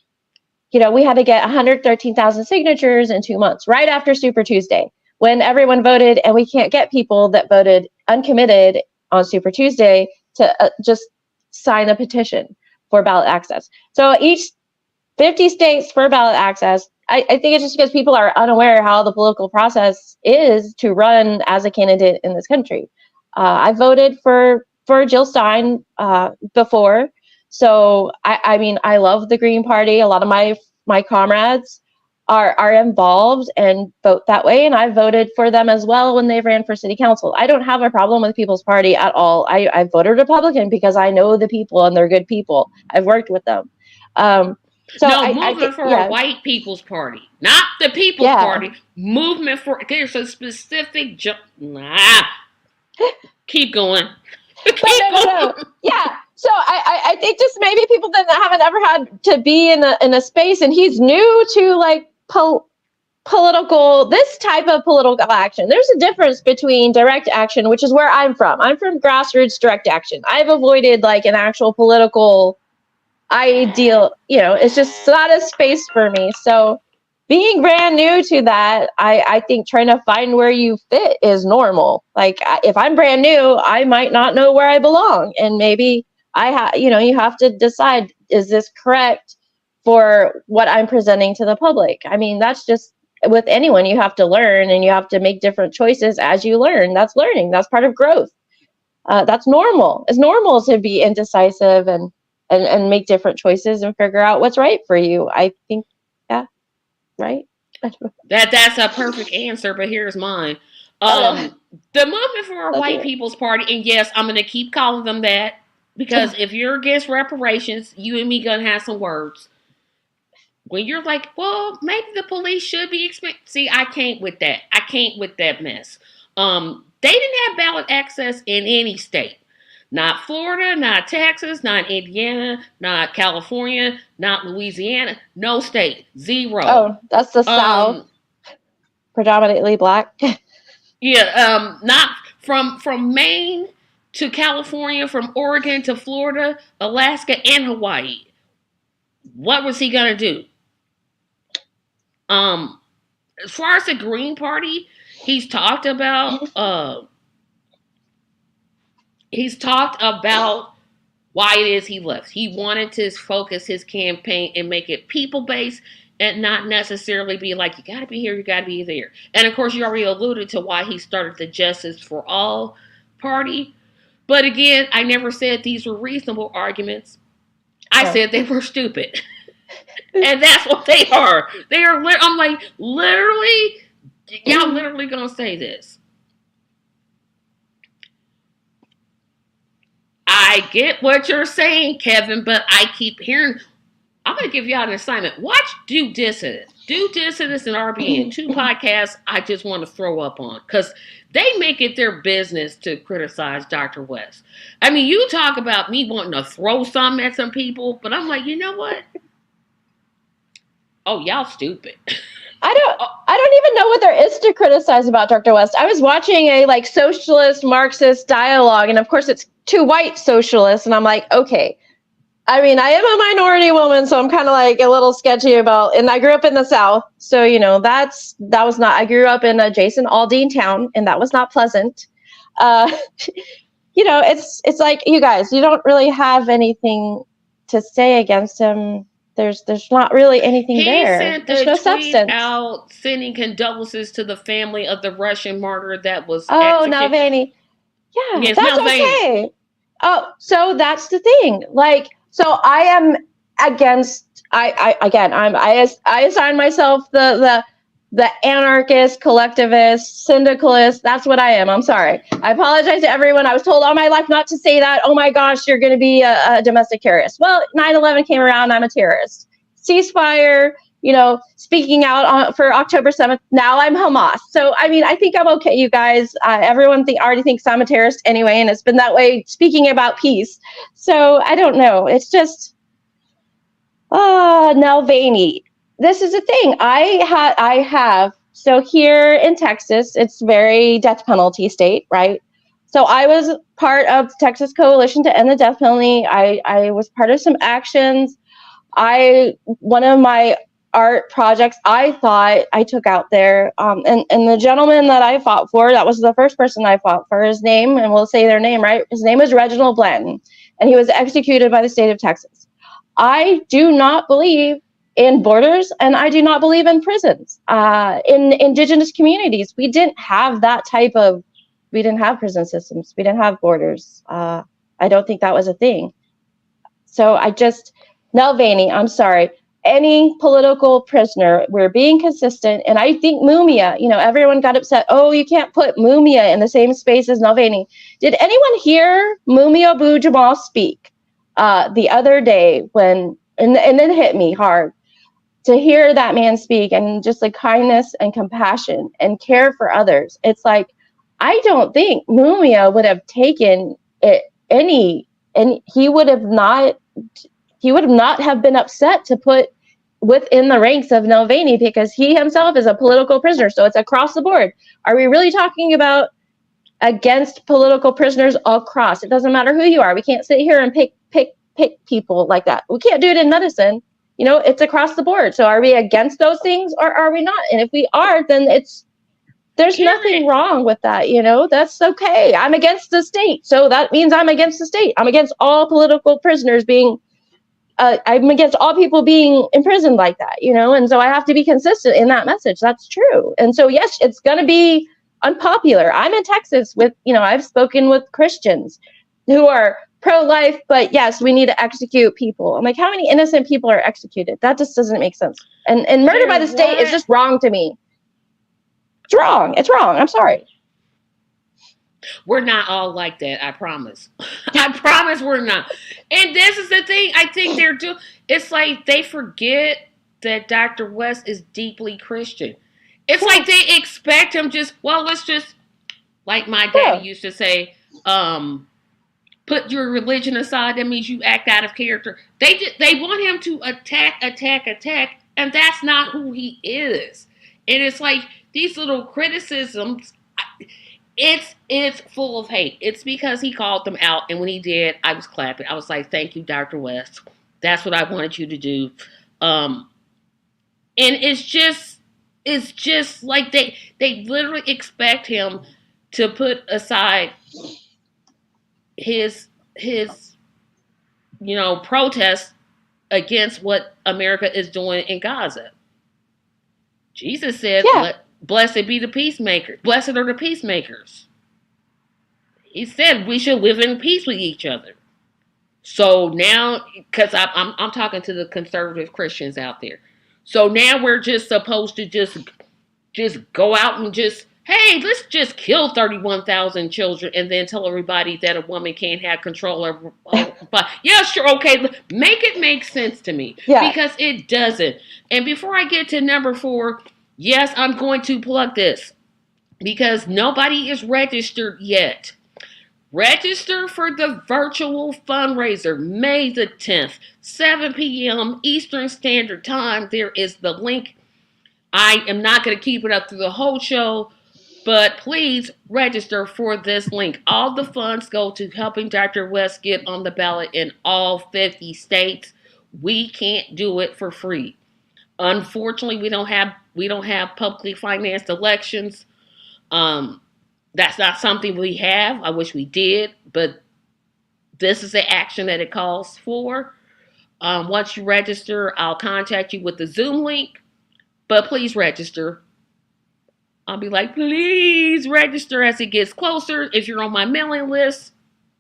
we had to get 113,000 signatures in 2 months, right after Super Tuesday, when everyone voted, and we can't get people that voted uncommitted on Super Tuesday to just sign a petition for ballot access. So each 50 states for ballot access. I think it's just because people are unaware how the political process is to run as a candidate in this country. I voted for Jill Stein before, so I mean, I love the Green Party. A lot of my comrades are involved and vote that way, and I voted for them as well when they ran for city council. I don't have a problem with People's Party at all. I voted Republican because I know the people and they're good people. I've worked with them. So No, I movement think, for yeah, a white people's party, not the People's yeah. Party. Movement for, there's a specific. Keep going. No. Yeah. So I think just maybe people that haven't ever had to be in a space, and he's new to like this type of political action. There's a difference between direct action, which is where I'm from. I'm from grassroots direct action. I've avoided like an actual political ideal, it's just not a space for me. So being brand new to that, I think trying to find where you fit is normal. Like if I'm brand new, I might not know where I belong, and maybe you have to decide, is this correct for what I'm presenting to the public? I mean, that's just with anyone. You have to learn, and you have to make different choices as you learn. That's learning. That's part of growth. That's normal. It's normal to be indecisive and make different choices and figure out what's right for you. I think, yeah, right? That's a perfect answer, but here's mine. The movement for a white people's party, and yes, I'm gonna keep calling them that, because if you're against reparations, you and me gonna have some words. When you're like, well, maybe the police should be see, I can't with that. I can't with that mess. They didn't have ballot access in any state. Not Florida, not Texas, not Indiana, not California, not Louisiana. No state. Zero. Oh, that's the South. Predominantly black. Yeah, not from Maine to California, from Oregon to Florida, Alaska, and Hawaii. What was he gonna do? As far as the Green Party, he's talked about why it is he left. He wanted to focus his campaign and make it people-based and not necessarily be like, you got to be here, you got to be there. And of course, you already alluded to why he started the Justice for All party. But again, I never said these were reasonable arguments. I said they were stupid. And that's what they are. They are, I'm like, literally, y'all literally gonna say this. I get what you're saying, Kevin, but I keep hearing. I'm going to give y'all an assignment. Watch Due Dissidence. Due Dissidence and RBN. 2 podcasts I just want to throw up on, because they make it their business to criticize Dr. West. I mean, you talk about me wanting to throw something at some people, but I'm like, you know what? Oh, y'all stupid. I don't even know what there is to criticize about Dr. West. I was watching a like socialist Marxist dialogue, and of course it's 2 white socialists, and I'm like, okay. I mean, I am a minority woman, so I'm kind of like a little sketchy about, and I grew up in the South, so that was not. I grew up in adjacent Aldine town, and that was not pleasant. It's like, you guys, you don't really have anything to say against him. There's not really anything there. There's no substance. Out sending condolences to the family of the Russian martyr that was executed. Navalny. Yeah, yes, that's okay. Oh, so that's the thing. Like, so I am against. I assign myself the anarchist, collectivist, syndicalist. That's what I am. I'm sorry. I apologize to everyone. I was told all my life not to say that. Oh my gosh, you're going to be a domestic terrorist. Well, 9/11 came around. I'm a terrorist. Ceasefire. speaking out for October 7th. Now I'm Hamas. So, I mean, I think I'm okay, you guys. Everyone already thinks I'm a terrorist anyway, and it's been that way speaking about peace. So, I don't know. It's just, Nelvany. This is a thing. I have. So here in Texas, it's very death penalty state, right? So I was part of the Texas Coalition to End the Death Penalty. I was part of some actions. One of my art projects I thought I took out there, and the gentleman that I fought for, that was the first person I fought for, his name, and we'll say their name, right? His name was Reginald Blanton, and he was executed by the state of Texas. I do not believe in borders, and I do not believe in prisons. In indigenous communities, we didn't have prison systems. We didn't have borders. I don't think that was a thing. So Nelvany, I'm sorry. Any political prisoner, we're being consistent. And I think Mumia, everyone got upset. Oh, you can't put Mumia in the same space as Nelvany. Did anyone hear Mumia Abu-Jamal speak the other day and then it hit me hard to hear that man speak, and just the kindness and compassion and care for others. It's like, I don't think Mumia would have taken it and he would not have been upset to put within the ranks of Nelvany, because he himself is a political prisoner. So it's across the board. Are we really talking about against political prisoners across? It doesn't matter who you are. We can't sit here and pick people like that. We can't do it in medicine. It's across the board. So are we against those things, or are we not? And if we are, then there's nothing wrong with that. That's okay. I'm against the state. So that means I'm against the state. I'm against all political prisoners I'm against all people being imprisoned like that, and so I have to be consistent in that message. That's true. And so, yes, it's going to be unpopular. I'm in Texas I've spoken with Christians who are pro-life, but yes, we need to execute people. I'm like, how many innocent people are executed? That just doesn't make sense. And murder by the state is just wrong to me. It's wrong. It's wrong. I'm sorry. We're not all like that, I promise. I promise we're not. And this is the thing I think they're doing. It's like they forget that Dr. West is deeply Christian. It's like they expect him let's just, like my daddy used to say, put your religion aside. That means you act out of character. They want him to attack, and that's not who he is. And it's like these little criticisms, it's full of hate. It's because he called them out, and when he did, I was clapping. I was like, "Thank you, Dr. West. That's what I wanted you to do." And it's just like they literally expect him to put aside his protest against what America is doing in Gaza. Jesus said, "Blessed be the peacemakers. Blessed are the peacemakers." He said we should live in peace with each other. So now, because I'm talking to the conservative Christians out there, so now we're just supposed to just go out and hey, let's just kill 31,000 children and then tell everybody that a woman can't have control over. Yeah, sure, okay. Make it make sense to me. Yeah. Because it doesn't. And before I get to number 4, yes, I'm going to plug this because nobody is registered yet. Register for the virtual fundraiser, May the 10th, 7 p.m. Eastern Standard Time. There is the link. I am not going to keep it up through the whole show, but please register for this link. All the funds go to helping Dr. West get on the ballot in all 50 states. We can't do it for free. Unfortunately, we don't have publicly financed elections. That's not something we have. I wish we did, but this is the action that it calls for. Once you register, I'll contact you with the Zoom link, but please register. I'll be like, please register as it gets closer. If you're on my mailing list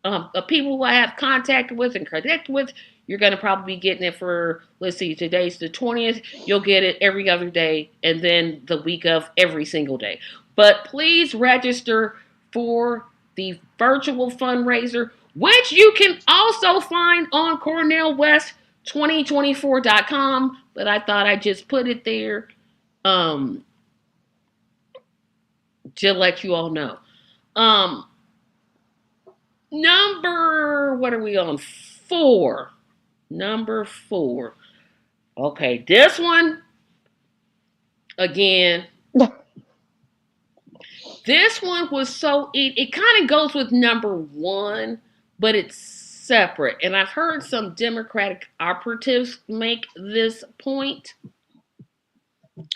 of people who I have contacted with and connected with, you're going to probably be getting it for, let's see, today's the 20th. You'll get it every other day, and then the week of every single day. But please register for the virtual fundraiser, which you can also find on CornelWest2024.com. but I thought I'd just put it there um, to let you all know. Um, what are we on? 4. Number 4. Okay, this one, again, this one was it kind of goes with number 1, but it's separate. And I've heard some Democratic operatives make this point.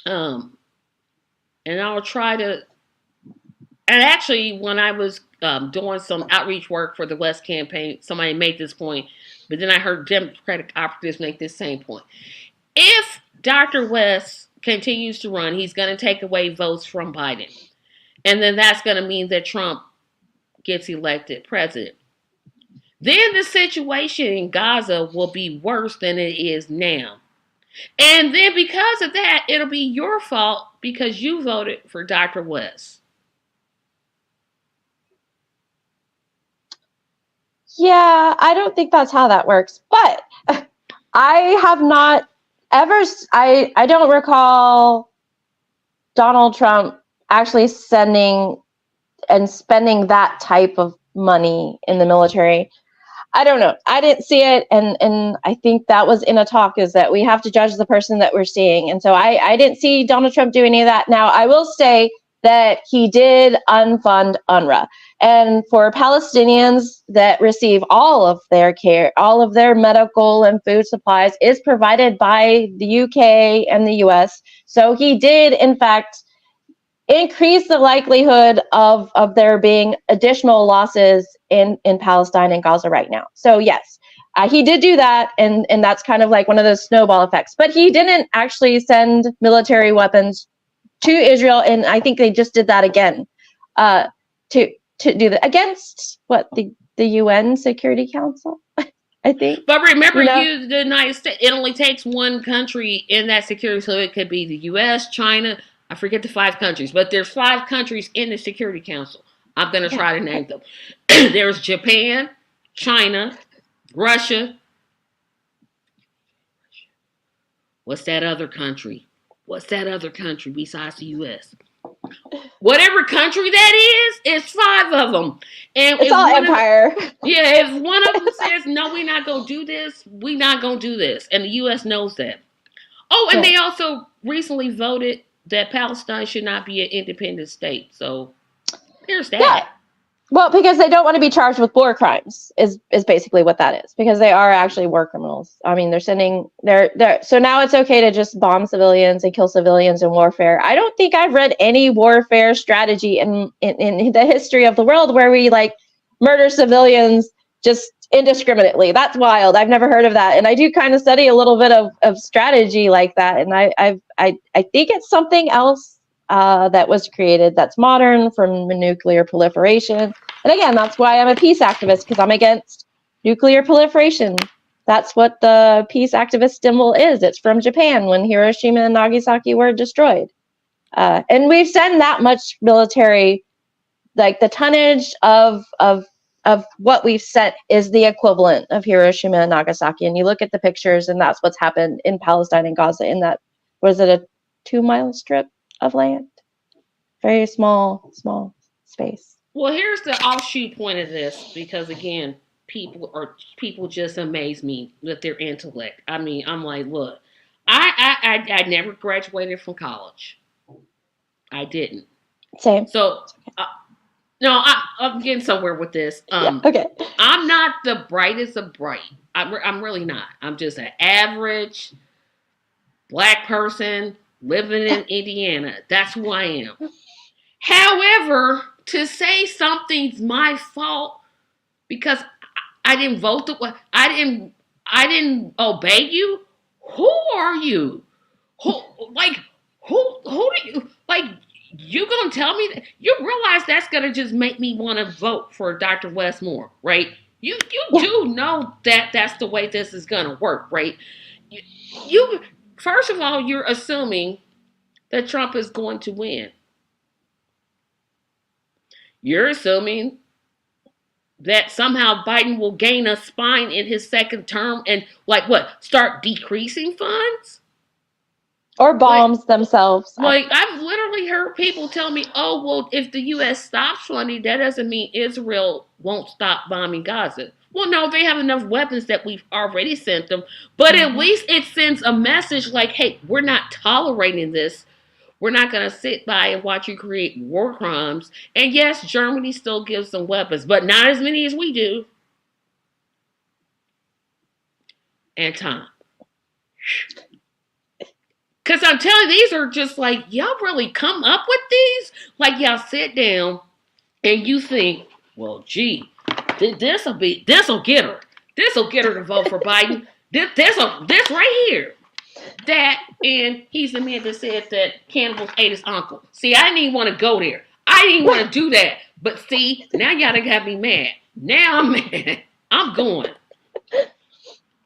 And I'll try to. And actually, when I was doing some outreach work for the West campaign, somebody made this point, but then I heard Democratic operatives make this same point. If Dr. West continues to run, he's going to take away votes from Biden. And then that's going to mean that Trump gets elected president. Then the situation in Gaza will be worse than it is now. And then because of that, it'll be your fault because you voted for Dr. West. Yeah, I don't think that's how that works. But I have not ever, I don't recall Donald Trump actually sending and spending that type of money in the military. I don't know. I didn't see it, and I think that was in a talk, is that we have to judge the person that we're seeing. And so I didn't see Donald Trump do any of that. Now, I will say that he did unfund UNRWA. And for Palestinians that receive all of their care, all of their medical and food supplies is provided by the UK and the US. So he did, in fact, increase the likelihood of there being additional losses in Palestine and Gaza right now. So yes, he did do that, and that's kind of like one of those snowball effects. But he didn't actually send military weapons to Israel, and I think they just did that again to do that against the UN Security Council. I think. But remember, the United States, it only takes one country in that security, so it could be the U.S., China. I forget the 5 countries, but there's 5 countries in the Security Council. I'm going to try to name them. There's Japan, China, Russia. What's that other country? What's that other country besides the U.S.? Whatever country that is, it's 5 of them. And it's all empire. If one of them says, no, we're not going to do this, we're not going to do this. And the U.S. knows that. Oh, and they also recently voted that Palestine should not be an independent state. So there's that. Yeah. Well, because they don't want to be charged with war crimes is basically what that is, because they are actually war criminals. I mean, so now it's okay to just bomb civilians and kill civilians in warfare. I don't think I've read any warfare strategy in the history of the world where we murder civilians just indiscriminately. That's wild. I've never heard of that. And I do kind of study a little bit of strategy like that. And I think it's something else that was created that's modern from nuclear proliferation. And again, that's why I'm a peace activist, because I'm against nuclear proliferation. That's what the peace activist symbol is. It's from Japan when Hiroshima and Nagasaki were destroyed. And we've sent that much military, the tonnage of what we've sent is the equivalent of Hiroshima and Nagasaki. And you look at the pictures, and that's what's happened in Palestine and Gaza in that, was it a 2-mile strip of land? Very small space. Well, here's the offshoot point of this, because again, people just amaze me with their intellect. I mean, I'm like, look, I never graduated from college. I didn't. Same. So, no, I'm getting somewhere with this. Okay. I'm not the brightest of bright. I'm really not. I'm just an average Black person living in Indiana. That's who I am. However, to say something's my fault because I didn't vote I didn't obey you. Who are you? Who do you you gonna tell me that? You realize that's gonna just make me want to vote for Dr. Westmore, right? You do know that that's the way this is gonna work, right? You first of all, you're assuming that Trump is going to win. You're assuming that somehow Biden will gain a spine in his second term and start decreasing funds? Or bombs themselves. Like, I've literally heard people tell me, oh, well, if the U.S. stops funding, that doesn't mean Israel won't stop bombing Gaza. Well, no, they have enough weapons that we've already sent them. But at least it sends a message like, hey, we're not tolerating this. We're not going to sit by and watch you create war crimes. And yes, Germany still gives them weapons, but not as many as we do. And time. Because I'm telling you, these are just like, y'all really come up with these? Like, y'all sit down and you think, well, gee, this'll get her. This'll get her to vote for Biden. This right here. That, and he's the man that said that cannibals ate his uncle. See, I didn't even want to go there. I didn't even want to do that. But see, now y'all done got me mad. Now I'm mad. I'm going.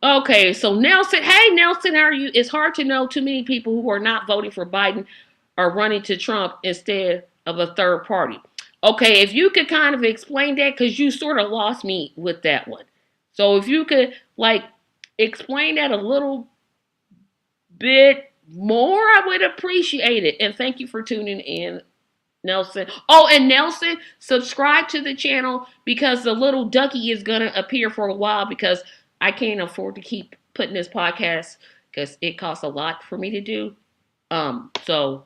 Okay, so Nelson, hey Nelson, how are you? It's hard to know too many people who are not voting for Biden are running to Trump instead of a third party. Okay, if you could kind of explain that, because you sort of lost me with that one. So if you could like explain that a little bit more, I would appreciate it. And thank you for tuning in, Nelson. Oh, and Nelson, subscribe to the channel because the little ducky is going to appear for a while because I can't afford to keep putting this podcast because it costs a lot for me to do. So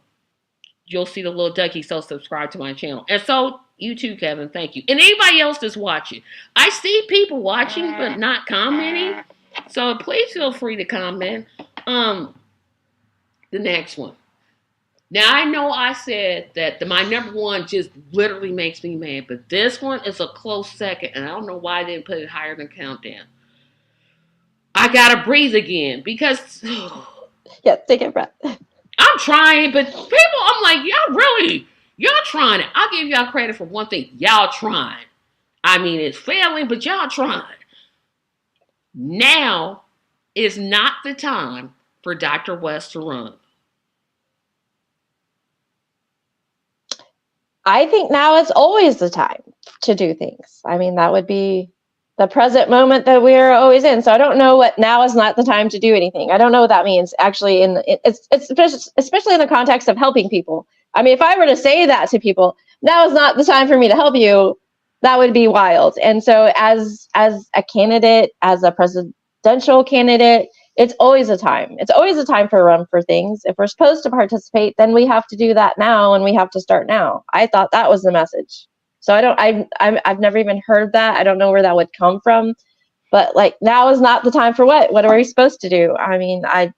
you'll see the little ducky. So subscribe to my channel. And so you too, Kevin. Thank you. And anybody else that's watching. I see people watching but not commenting. So please feel free to comment. The next one. Now, I know I said that my number one just literally makes me mad, but this one is a close second, and I don't know why I didn't put it higher than Countdown. I gotta breathe again, because... Yeah, take a breath. I'm trying, but people, I'm like, y'all trying it. I'll give y'all credit for one thing. Y'all trying. I mean, it's failing, but y'all trying. Now is not the time for Dr. West to run. I think now is always the time to do things. I mean, that would be the present moment that we're always in. So I don't know what now is not the time to do anything. I don't know what that means actually. It's especially in the context of helping people. I mean, if I were to say that to people, now is not the time for me to help you, that would be wild. And so as a candidate, as a presidential candidate, it's always a time. It's always a time for a run for things. If we're supposed to participate, then we have to do that now, and we have to start now. I thought that was the message. So I've never even heard that. I don't know where that would come from, but like now is not the time for what? What are we supposed to do? I mean, I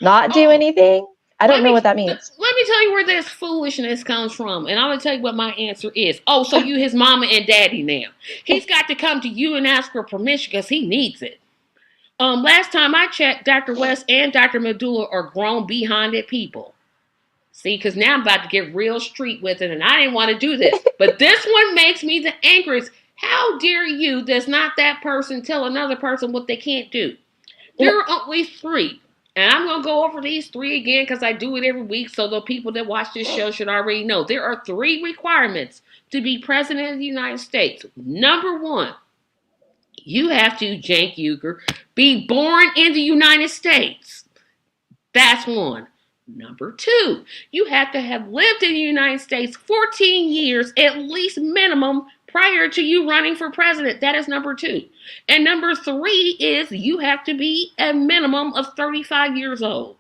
not do anything. I don't know what that means. Let me tell you where this foolishness comes from, and I'm gonna tell you what my answer is. Oh, so you his mama and daddy now? He's got to come to you and ask for permission because he needs it. Last time I checked, Dr. West and Dr. Medulla are grown, behind-it people. See, because now I'm about to get real street with it, and I didn't want to do this. But this one makes me the angriest. How dare you, that's not that person, tell another person what they can't do? There are only 3. And I'm going to go over these 3 again because I do it every week, so the people that watch this show should already know. There are 3 requirements to be president of the United States. Number 1. You have to, Cenk Uygur, be born in the United States. That's 1. Number 2, you have to have lived in the United States 14 years, at least minimum, prior to you running for president. That is number 2. And number 3 is you have to be a minimum of 35 years old.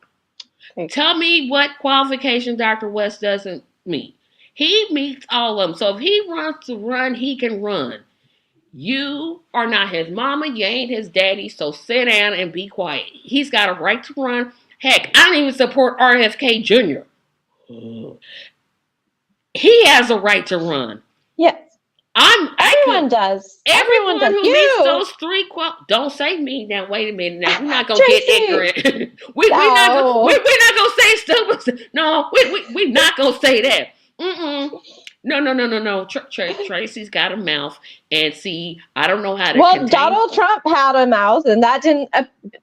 Okay. Tell me what qualification Dr. West doesn't meet. He meets all of them. So if he wants to run, he can run. You are not his mama, you ain't his daddy, so sit down and be quiet. He's got a right to run. Heck, I don't even support RFK Jr. He has a right to run. Yes. Everyone does. Everyone who meets those 3 don't say me. Now, wait a minute. Now, we're not going to get ignorant. we're not going to say stupid. No, we're not going to say that. No. Tracy's got a mouth, and see, I don't know how to. Well, Donald Trump had a mouth, and that didn't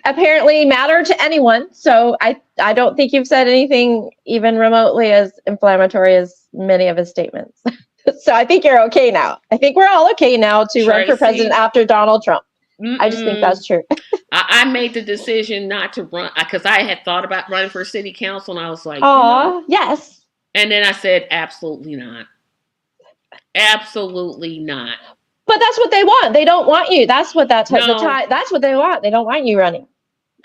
apparently matter to anyone. So I don't think you've said anything even remotely as inflammatory as many of his statements. So I think you're okay now. I think we're all okay now to run for president after Donald Trump. I just think that's true. I I made the decision not to run because I had thought about running for city council, and I was like, yes. And then I said, absolutely not. Absolutely not. But that's what they want. They don't want you. That's what that's No. that's what they want. They don't want you running.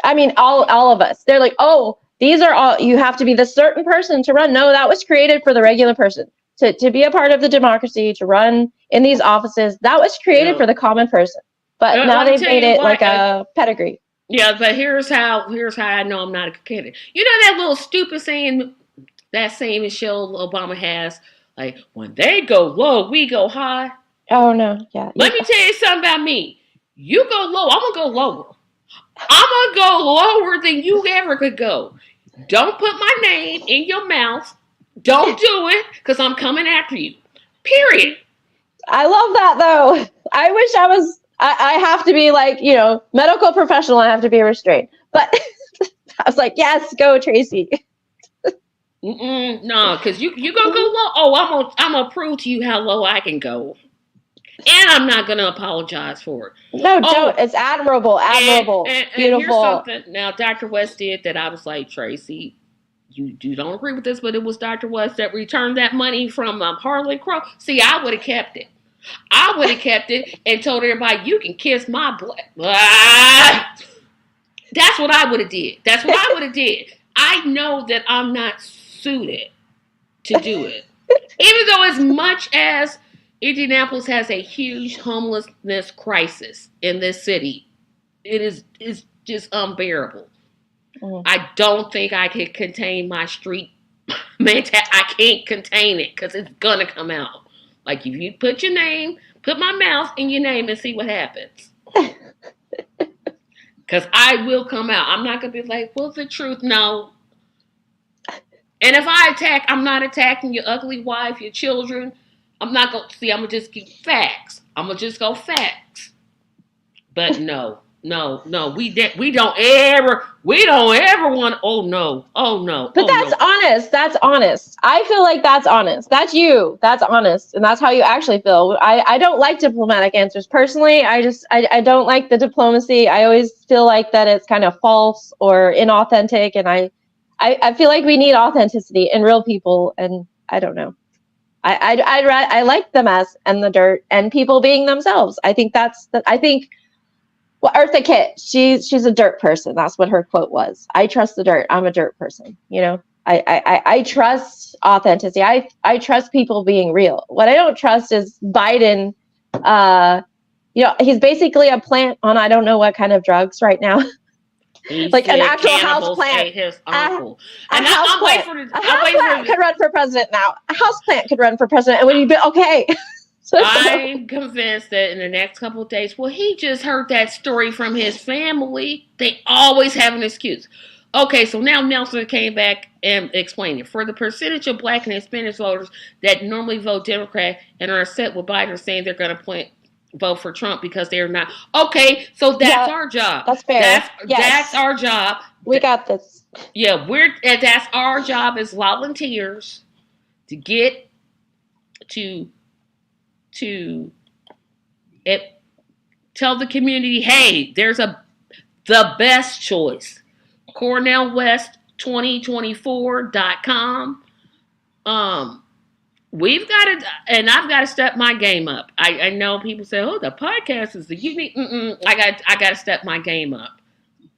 I mean, all of us. They're like, oh, these are all, you have to be this certain person to run. No, that was created for the regular person to be a part of the democracy, to run in these offices. That was created for the common person. But now they've made it like a pedigree. Yeah, but here's how I know I'm not a candidate. You know that little stupid saying, that saying Michelle Obama has, like, when they go low, we go high. Oh no, yeah. Let me tell you something about me. You go low, I'm gonna go lower. I'm gonna go lower than you ever could go. Don't put my name in your mouth. Don't do it, because I'm coming after you. Period. I love that though. I wish I have to be like, medical professional. I have to be restrained. But I was like, yes, go Tracy. No, because you gonna go low. Oh, I'm gonna prove to you how low I can go. And I'm not going to apologize for it. No, don't. It's admirable. Beautiful. And here's something. Now, Dr. West did that I was like, Tracy, you don't agree with this, but it was Dr. West that returned that money from Harlan Crow. See, I would have kept it. I would have kept it and told everybody, you can kiss my butt. That's what I would have did. That's what I would have did. I know that I'm not suited to do it. Even though as much as Indianapolis has a huge homelessness crisis in this city, it's just unbearable. I don't think I can contain my street mentality. I can't contain it because it's gonna come out. Like if you put my mouth in your name and see what happens. Because I will come out. I'm not gonna be like, well, the truth, no. And if I attack, I'm not attacking your ugly wife, your children. I'm not going to see, I'm going to just keep facts. I'm going to just go facts. But no. We don't ever want, oh no. But that's honest. That's honest. I feel like that's honest. That's you. That's honest. And that's how you actually feel. I don't like diplomatic answers. Personally, I don't like the diplomacy. I always feel like that it's kind of false or inauthentic. And I feel like we need authenticity in real people. And I don't know. I like the mess and the dirt and people being themselves. I think well, Eartha Kitt, she's a dirt person. That's what her quote was. I trust the dirt. I'm a dirt person. I trust authenticity. I trust people being real. What I don't trust is Biden. He's basically a plant on I don't know what kind of drugs right now. Like an actual house plant. His uncle. A house plant could run for president now. A house plant could run for president, and would you be okay? I'm convinced that in the next couple of days, well, he just heard that story from his family. They always have an excuse. Okay, so now Nelson came back and explained it. For the percentage of Black and Hispanic voters that normally vote Democrat and are upset with Biden saying they're going to vote for Trump because they're not. Okay, so that's our job. That's fair. That's our job. We got this. Yeah, that's our job as volunteers to get to tell the community, hey, there's the best choice. CornelWest2024.com. We've got to, and I've got to step my game up. I know people say, oh, the podcast is the unique. I got to step my game up.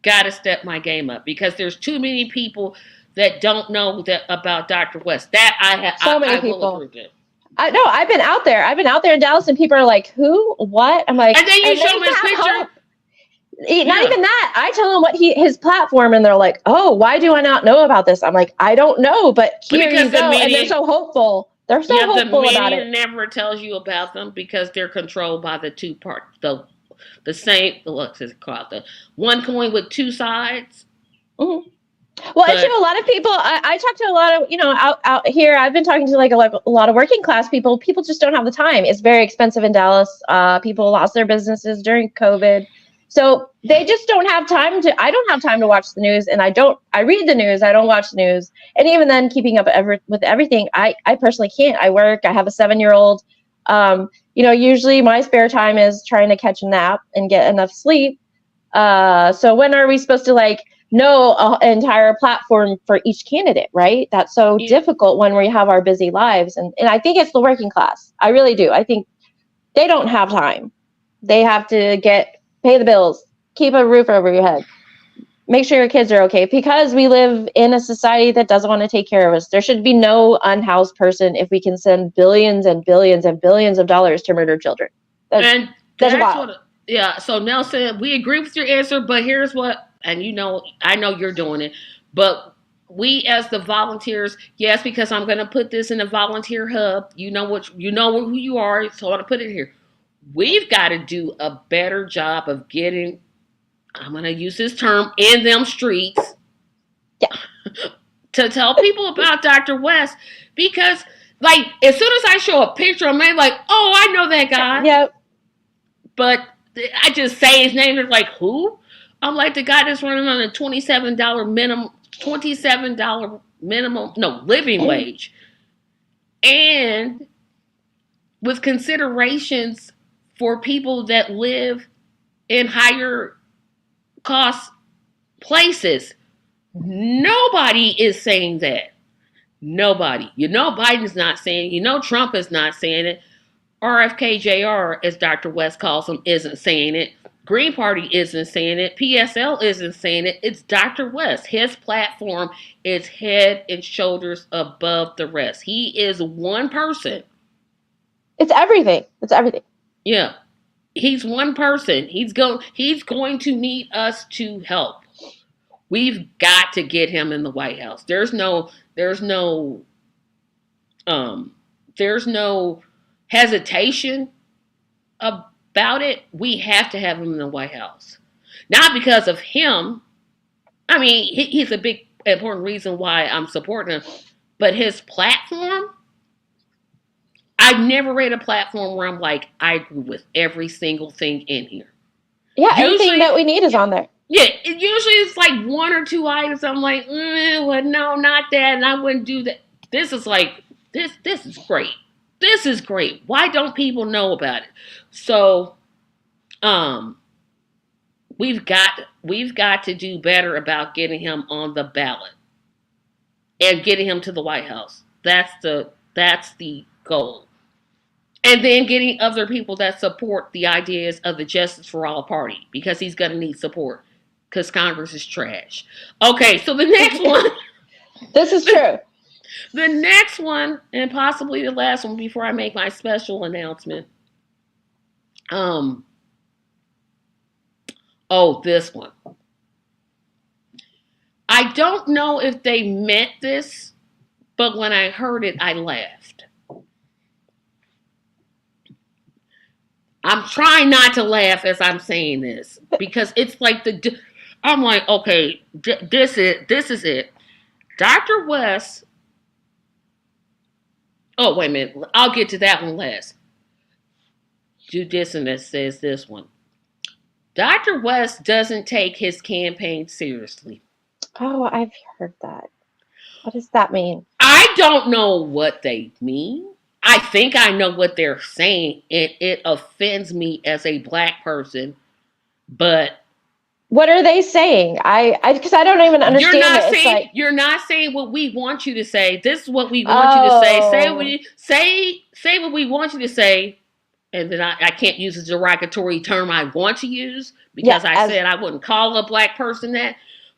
Got to step my game up because there's too many people that don't know about Dr. West. That I will approve it. I know. I've been out there. In Dallas, and people are like, "Who? What?" I'm like, and then you show them his picture. Not even that. I tell them what his platform, and they're like, "Oh, why do I not know about this?" I'm like, "I don't know, but here you go." And they're so hopeful. They're so hopeful about it. The media never tells you about them because they're controlled by the two part, the same. What's it called? The one coin with two sides. Mm-hmm. Well, and to a lot of people, I talk to a lot of, out here, I've been talking to like a lot of working class people. People just don't have the time. It's very expensive in Dallas. People lost their businesses during COVID. So they just don't have time I don't have time to watch the news, and I read the news. I don't watch the news. And even then, keeping up with everything, I personally can't. I work. I have a 7-year-old. Usually my spare time is trying to catch a nap and get enough sleep. So when are we supposed to like know an entire platform for each candidate, right? That's so difficult when we have our busy lives. And I think it's the working class. I really do. I think they don't have time. They have to pay the bills, keep a roof over your head, make sure your kids are okay, because we live in a society that doesn't want to take care of us. There should be no unhoused person if we can send billions and billions and billions of dollars to murder children. That's wild. So Nelson, we agree with your answer, but here's what, and I know you're doing it, but we as the volunteers, yes, because I'm going to put this in a volunteer hub. You know who you are, so I want to put it here. We've got to do a better job of getting, I'm going to use this term, in them streets. Yeah. To tell people about Dr. West, because like as soon as I show a picture, I'm like, oh, I know that guy. Yep. But I just say his name, they're like, who? I'm like, the guy that's running on a $27 minimum, living wage. And with considerations for people that live in higher cost places. Nobody is saying that. Nobody. Biden's not saying it. Trump is not saying it. RFK Jr., as Dr. West calls him, isn't saying it. Green Party isn't saying it. PSL isn't saying it. It's Dr. West. His platform is head and shoulders above the rest. He is one person. It's everything. Yeah. He's one person. He's going to need us to help. We've got to get him in the White House. There's no hesitation about it. We have to have him in the White House. Not because of him. I mean, he's a big, important reason why I'm supporting him. But his platform, I've never read a platform where I'm like, I agree with every single thing in here. Yeah, everything that we need is on there. Yeah, usually it's like one or two items. I'm like, well, no, not that, and I wouldn't do that. This is like, this is great. This is great. Why don't people know about it? So, we've got to do better about getting him on the ballot and getting him to the White House. That's the goal. And then getting other people that support the ideas of the Justice for All party, because he's going to need support. Because Congress is trash. Okay, so the next one. This is true. The next one, and possibly the last one before I make my special announcement. This one. I don't know if they meant this, but when I heard it, I laughed. I'm trying not to laugh as I'm saying this, because it's like I'm like, okay, this is it. Dr. West. Oh, wait a minute. I'll get to that one last. Judicious says this one. Dr. West doesn't take his campaign seriously. Oh, I've heard that. What does that mean? I don't know what they mean. I think I know what they're saying. It offends me as a Black person, but what are they saying? Because I don't even understand you're not saying what we want you to say. This is what we want you to say. Say what we want you to say, and then I can't use a derogatory term I want to use, because I said I wouldn't call a Black person that.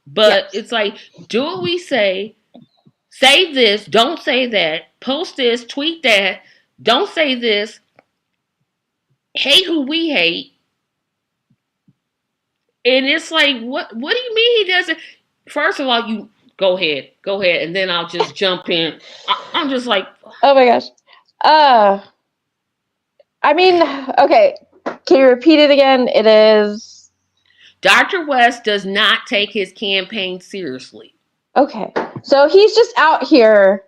But it's like, do what we say. Say this, don't say that. Post this, tweet that. Don't say this. Hate who we hate. And it's like, what do you mean he doesn't? First of all, you go ahead, and then I'll just jump in. I'm just like, oh my gosh. I mean, okay. Can you repeat it again? It is, Dr. West does not take his campaign seriously. Okay. So he's just out here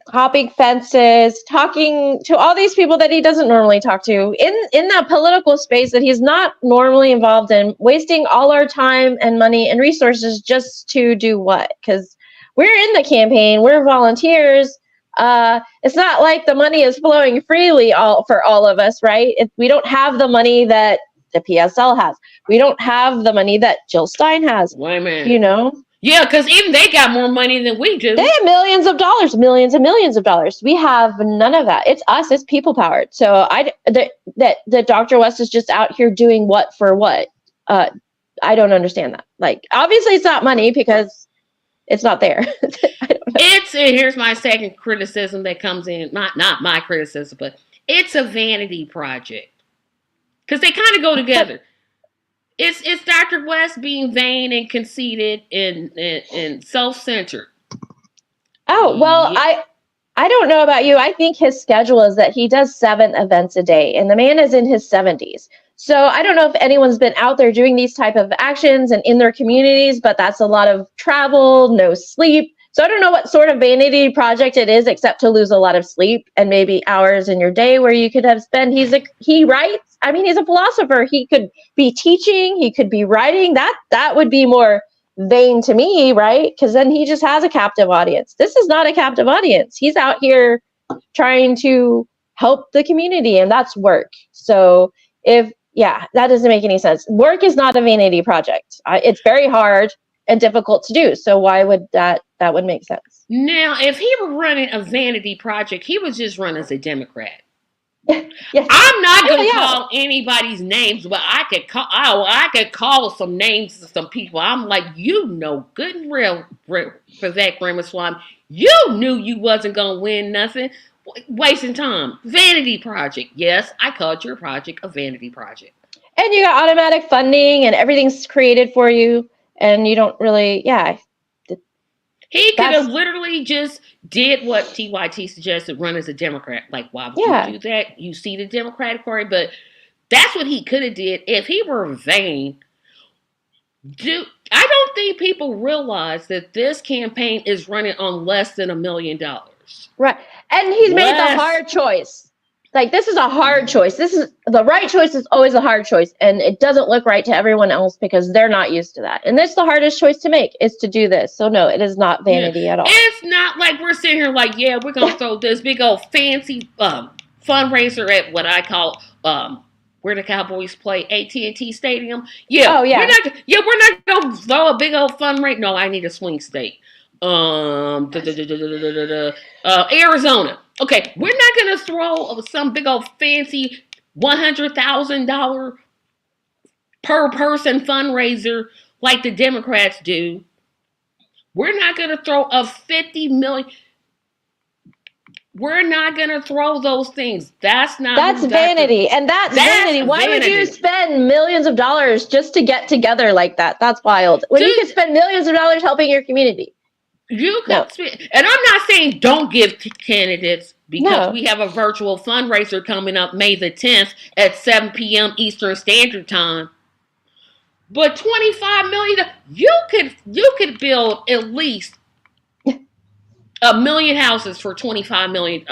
hopping fences, talking to all these people that he doesn't normally talk to in that political space that he's not normally involved in, wasting all our time and money and resources just to do what? Because we're in the campaign, we're volunteers. It's not like the money is flowing freely for all of us, right? We don't have the money that the PSL has. We don't have the money that Jill Stein has. Wait a minute. You know? Yeah, because even they got more money than we do. They have millions of dollars, millions and millions of dollars. We have none of that. It's us. It's people powered. So that Dr. West is just out here doing what for what? I don't understand that. Like, obviously, it's not money because it's not there. I don't know. Here's my second criticism that comes in. Not my criticism, but it's a vanity project because they kind of go together. It's Dr. West being vain and conceited and self-centered. Oh, well, yeah. I don't know about you. I think his schedule is that he does 7 events a day, and the man is in his 70s. So I don't know if anyone's been out there doing these type of actions and in their communities, but that's a lot of travel, no sleep. So I don't know what sort of vanity project it is, except to lose a lot of sleep and maybe hours in your day where you could have spent. He writes. I mean, he's a philosopher. He could be teaching. He could be writing. That would be more vain to me, right? Because then he just has a captive audience. This is not a captive audience. He's out here trying to help the community, and that's work. So that doesn't make any sense. Work is not a vanity project. It's very hard and difficult to do. So why would that would make sense? Now, if he were running a vanity project, he would just run as a Democrat. Yes. I'm not going to call anybody's names, but I could call some names of some people. I'm like, you know good and real for Zach Ramaswamy. You knew you wasn't going to win nothing. Wasting time. Vanity project. Yes, I called your project a vanity project. And you got automatic funding and everything's created for you. And you don't really, He could have literally just did what TYT suggested, run as a Democrat. Like, why would you do that? You see the Democratic Party, but that's what he could have did if he were vain. I don't think people realize that this campaign is running on less than $1 million. Right. And he's made the hard choice. Like, this is a hard choice. This is the right choice is always a hard choice. And it doesn't look right to everyone else because they're not used to that. And that's the hardest choice to make is to do this. So no, it is not vanity at all. It's not like we're sitting here like, yeah, we're going to throw this big old fancy fundraiser at what I call where the Cowboys play, AT&T Stadium. Yeah. Oh, yeah. We're not going to throw a big old fundraiser. No, I need a swing state. Arizona. Okay, we're not going to throw some big old fancy $100,000 per person fundraiser like the Democrats do. We're not going to throw a $50 million. We're not going to throw those things. That's vanity. And that's vanity. Why would you spend millions of dollars just to get together like that? That's wild. When you could spend millions of dollars helping your community. You could spend, and I'm not saying don't give candidates because we have a virtual fundraiser coming up May the 10th at 7 p.m. Eastern Standard Time. But $25 million, you could build at least 1 million houses for $25 million.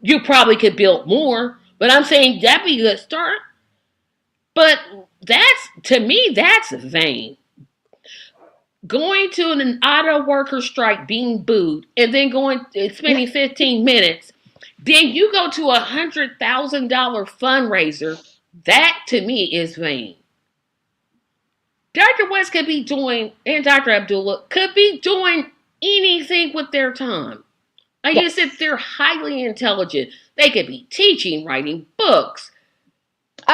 You probably could build more, but I'm saying that'd be a good start. But to me, that's vain. Going to an auto worker strike, being booed, and then spending 15 minutes, then you go to $100,000 fundraiser. That to me is vain. Dr. West could be doing, and Dr. Abdullah could be doing anything with their time. Like you said, they're highly intelligent. They could be teaching, writing books,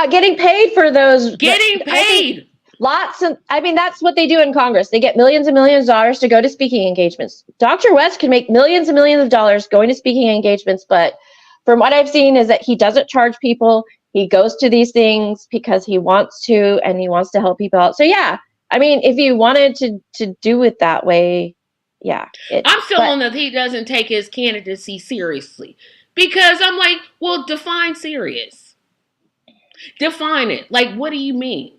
getting paid for those. Getting paid. Lots of, that's what they do in Congress. They get millions and millions of dollars to go to speaking engagements. Dr. West can make millions and millions of dollars going to speaking engagements, but from what I've seen is that he doesn't charge people. He goes to these things because he wants to, and he wants to help people out. So yeah, if you wanted to do it that way, yeah. I'm still on that he doesn't take his candidacy seriously because I'm like, well, define serious. Define it. Like, what do you mean?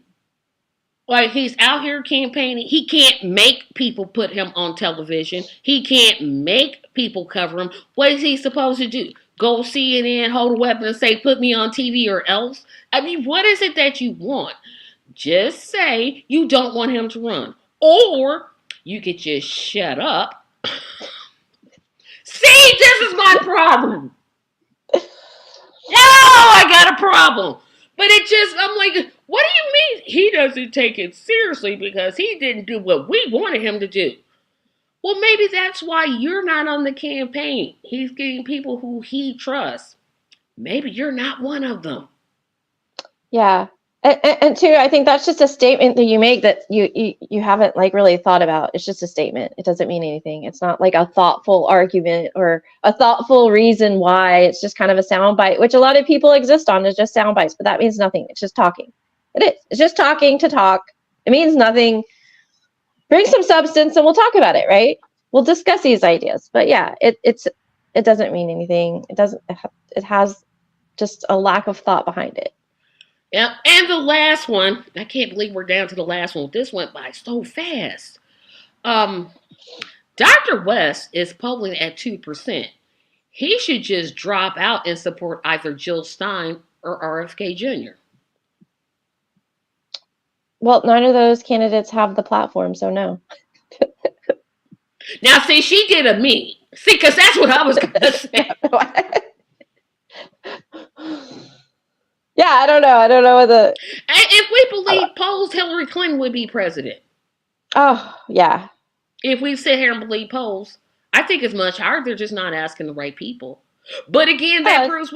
Like, he's out here campaigning. He can't make people put him on television. He can't make people cover him. What is he supposed to do? Go CNN, hold a weapon and say, put me on TV or else? What is it that you want? Just say you don't want him to run. Or you could just shut up. See, this is my problem. Oh, I got a problem. But I'm like, What do you mean he doesn't take it seriously because he didn't do what we wanted him to do? Well, maybe that's why you're not on the campaign. He's getting people who he trusts. Maybe you're not one of them. Yeah. And two, I think that's just a statement that you make that you haven't like really thought about. It's just a statement. It doesn't mean anything. It's not like a thoughtful argument or a thoughtful reason why. It's just kind of a soundbite, which a lot of people exist on is just sound bites, but that means nothing. It's just talking. It is. It's just talking to talk. It means nothing. Bring some substance and we'll talk about it, right? We'll discuss these ideas. But yeah, it doesn't mean anything. It has just a lack of thought behind it. Yep. And the last one, I can't believe we're down to the last one. This went by so fast. Dr. West is polling at 2%. He should just drop out and support either Jill Stein or RFK Jr. Well, none of those candidates have the platform, so no. Now, see, she did a me. See, because that's what I was going to say. Yeah, I don't know. I don't know what If we believe polls, Hillary Clinton would be president. Oh, yeah. If we sit here and believe polls, I think it's much higher. They're just not asking the right people. But again, that proves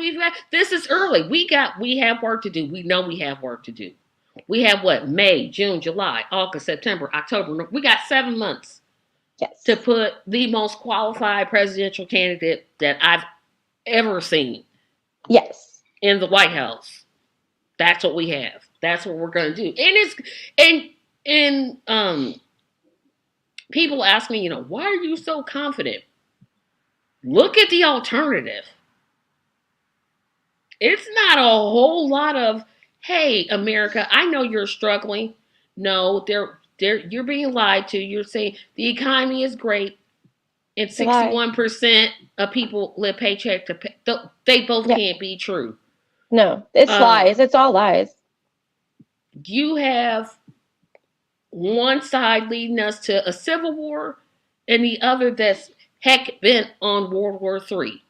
this is early. We have work to do. We know we have work to do. We have what? May, June, July, August, September, October. We got 7 months. Yes. To put the most qualified presidential candidate that I've ever seen. Yes. In the White House. That's what we have. That's what we're going to do. And people ask me, why are you so confident? Look at the alternative. It's not a whole lot of, hey, America, I know you're struggling. No, you're being lied to. You're saying the economy is great, and 61% of people live paycheck to pay. They both can't be true. No, it's lies. It's all lies. You have one side leading us to a civil war, and the other that's heck bent on World War III.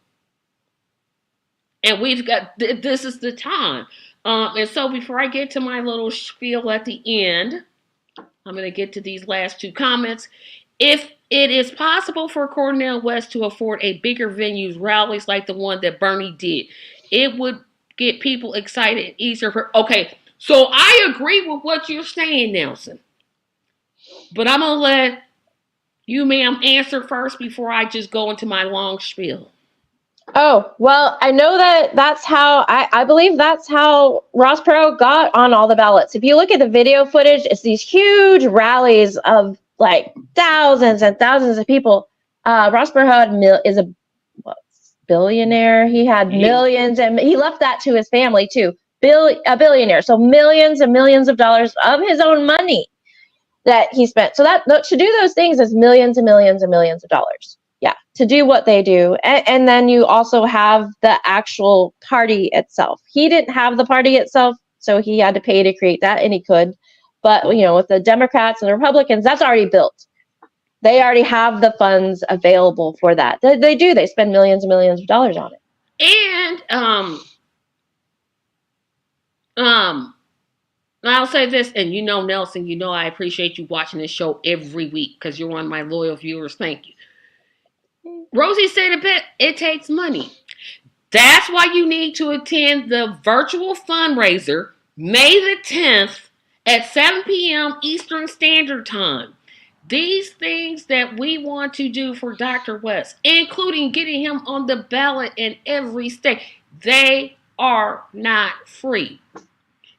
And we've got this is the time. And so before I get to my little spiel at the end, I'm going to get to these last two comments. If it is possible for Cornel West to afford a bigger venues, rallies like the one that Bernie did, it would get people excited and easier for. Okay, so I agree with what you're saying, Nelson. But I'm going to let you, ma'am, answer first before I just go into my long spiel. Oh, well, I know that's how, I believe that's how Ross Perot got on all the ballots. If you look at the video footage, it's these huge rallies of like thousands and thousands of people. Ross Perot is a billionaire. He had millions, and he left that to his family too. A billionaire. So millions and millions of dollars of his own money that he spent. So that to do those things is millions and millions and millions of dollars. Yeah, to do what they do. And then you also have the actual party itself. He didn't have the party itself, so he had to pay to create that, and he could. But, with the Democrats and the Republicans, that's already built. They already have the funds available for that. They do. They spend millions and millions of dollars on it. And I'll say this, and Nelson, I appreciate you watching this show every week because you're one of my loyal viewers. Thank you. Rosie said a bit, it takes money. That's why you need to attend the virtual fundraiser May the 10th at 7 p.m. Eastern Standard Time. These things that we want to do for Dr. West, including getting him on the ballot in every state, they are not free.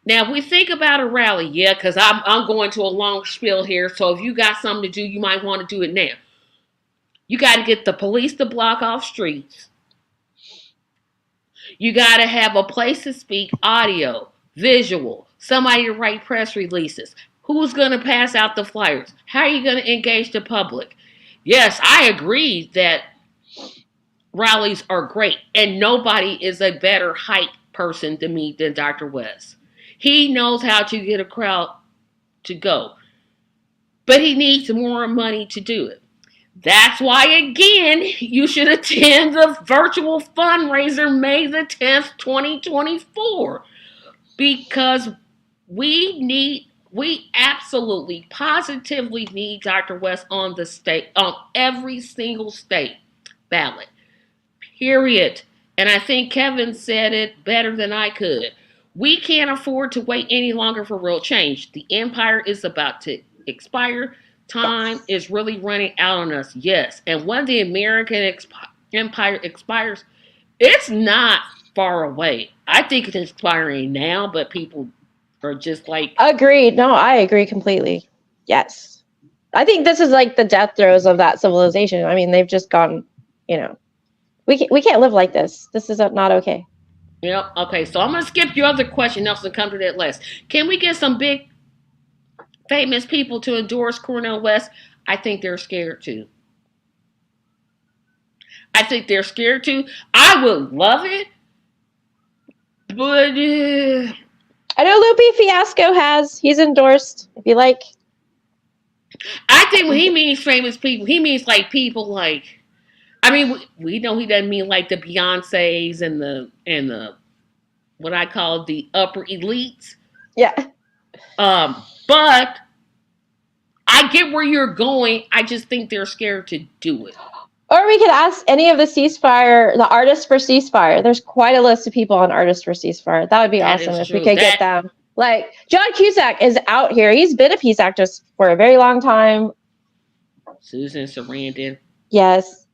Now, if we think about a rally, because I'm going to a long spiel here, so if you got something to do, you might want to do it now. You got to get the police to block off streets. You got to have a place to speak, audio, visual, somebody to write press releases. Who's going to pass out the flyers? How are you going to engage the public? Yes, I agree that rallies are great, and nobody is a better hype person to me than Dr. West. He knows how to get a crowd to go, but he needs more money to do it. That's why, again, you should attend the virtual fundraiser May the 10th, 2024. Because we absolutely, positively need Dr. West on the state, on every single state ballot. Period. And I think Kevin said it better than I could. We can't afford to wait any longer for real change. The empire is about to expire. Time Yes. is really running out on us. Yes. And when the American empire expires, it's not far away. I think it's expiring now, but people are just like, Agreed. No, I agree completely. Yes. I think this is like the death throes of that civilization. I mean, they've just gone, you know, we can't live like this. This is not okay. yep, okay, so I'm going to skip your other question, Nelson, come to that list. Can we get some big famous people to endorse Cornel West? I think they're scared too. I think they're scared too. I would love it, but I know Lupe Fiasco has. He's endorsed. If you like. I think when he means famous people, he means like people like. I mean, we know he doesn't mean like the Beyoncés and the what I call the upper elites. Yeah. But I get where you're going. I just think they're scared to do it. Or we could ask any of the artists for ceasefire. There's quite a list of people on artists for ceasefire. That would be That awesome is if we true. could get them. Like John Cusack is out here. He's been a peace activist for a very long time. Susan Sarandon. Yes.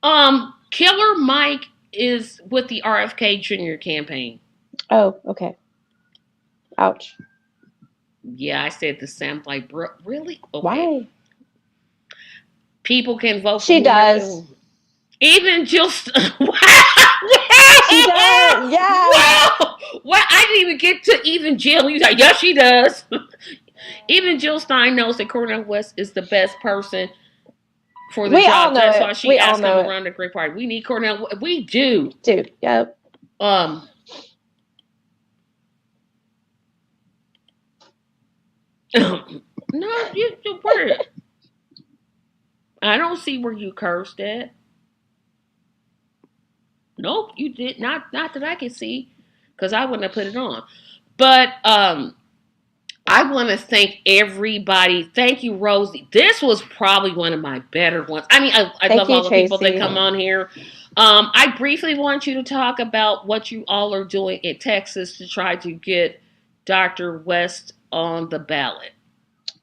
Killer Mike is with the RFK Jr. campaign. Oh, okay. Ouch. Yeah, I said the sound like, bro, really? Okay. Why? People can vote for She does. Even Jill. Wow. She does. Yeah. Wow. Well, I didn't even get to even Jill. He's like, yes, she does. Even Jill Stein knows that Cornel West is the best person for the job. That's why she asked him to run the Great Party. We need Cornel. We do. Dude, yep. No, you word. I don't see where you cursed at. Nope, you did not that I can see, because I wouldn't have put it on. But I want to thank everybody. Thank you, Rosie. This was probably one of my better ones. I mean, I love all the people that come on here. I briefly want you to talk about what you all are doing in Texas to try to get Dr. West on the ballot.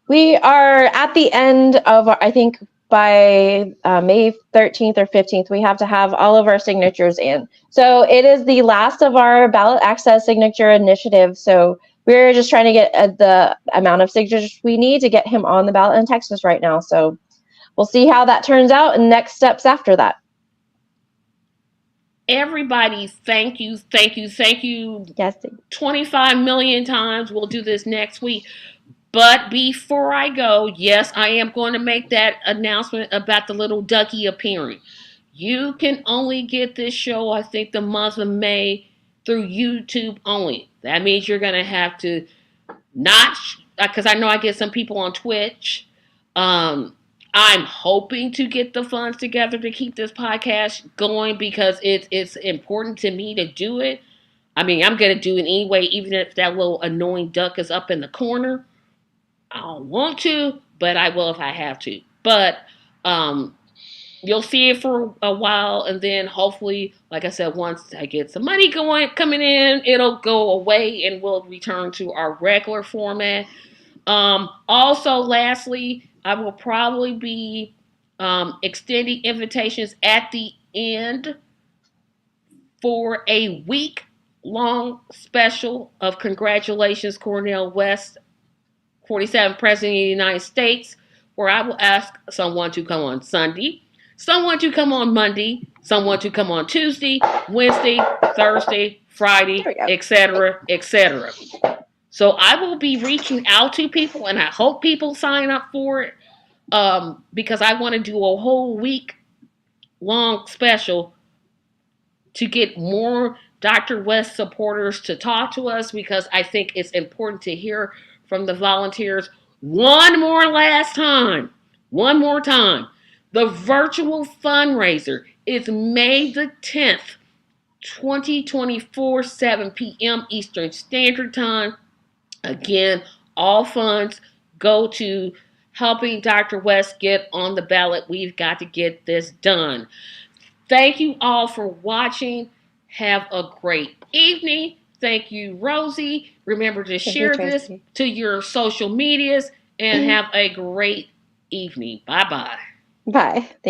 We are at the end of, I think, by May 13th or 15th, we have to have all of our signatures in. So it is the last of our ballot access signature initiative. So we're just trying to get the amount of signatures we need to get him on the ballot in Texas right now. So we'll see how that turns out and next steps after that. Everybody, thank you, thank you, thank you. Yes. 25 million times. We'll do this next week. But before I go, yes, I am going to make that announcement about the little ducky appearing. You can only get this show, I think, the month of May through YouTube only. That means you're going to have to not, because I know I get some people on Twitch. I'm hoping to get the funds together to keep this podcast going because it's important to me to do it. I mean, I'm going to do it anyway, even if that little annoying duck is up in the corner. I don't want to, but I will if I have to. But you'll see it for a while, and then hopefully, like I said, once I get some money coming in, it'll go away, and we'll return to our regular format. Also, lastly, I will probably be extending invitations at the end for a week-long special of Congratulations, Cornel West, 47th President of the United States, where I will ask someone to come on Sunday, someone to come on Monday, someone to come on Tuesday, Wednesday, Thursday, Friday, etc., etc. So I will be reaching out to people, and I hope people sign up for it because I want to do a whole week-long special to get more Dr. West supporters to talk to us because I think it's important to hear from the volunteers one more time. The virtual fundraiser is May the 10th, 2024, 7 p.m. Eastern Standard Time. Again, all funds go to helping Dr. West get on the ballot. We've got to get this done. Thank you all for watching. Have a great evening. Thank you, Rosie. Remember to share this to your social medias and have a great evening. Bye-bye. Bye. Thank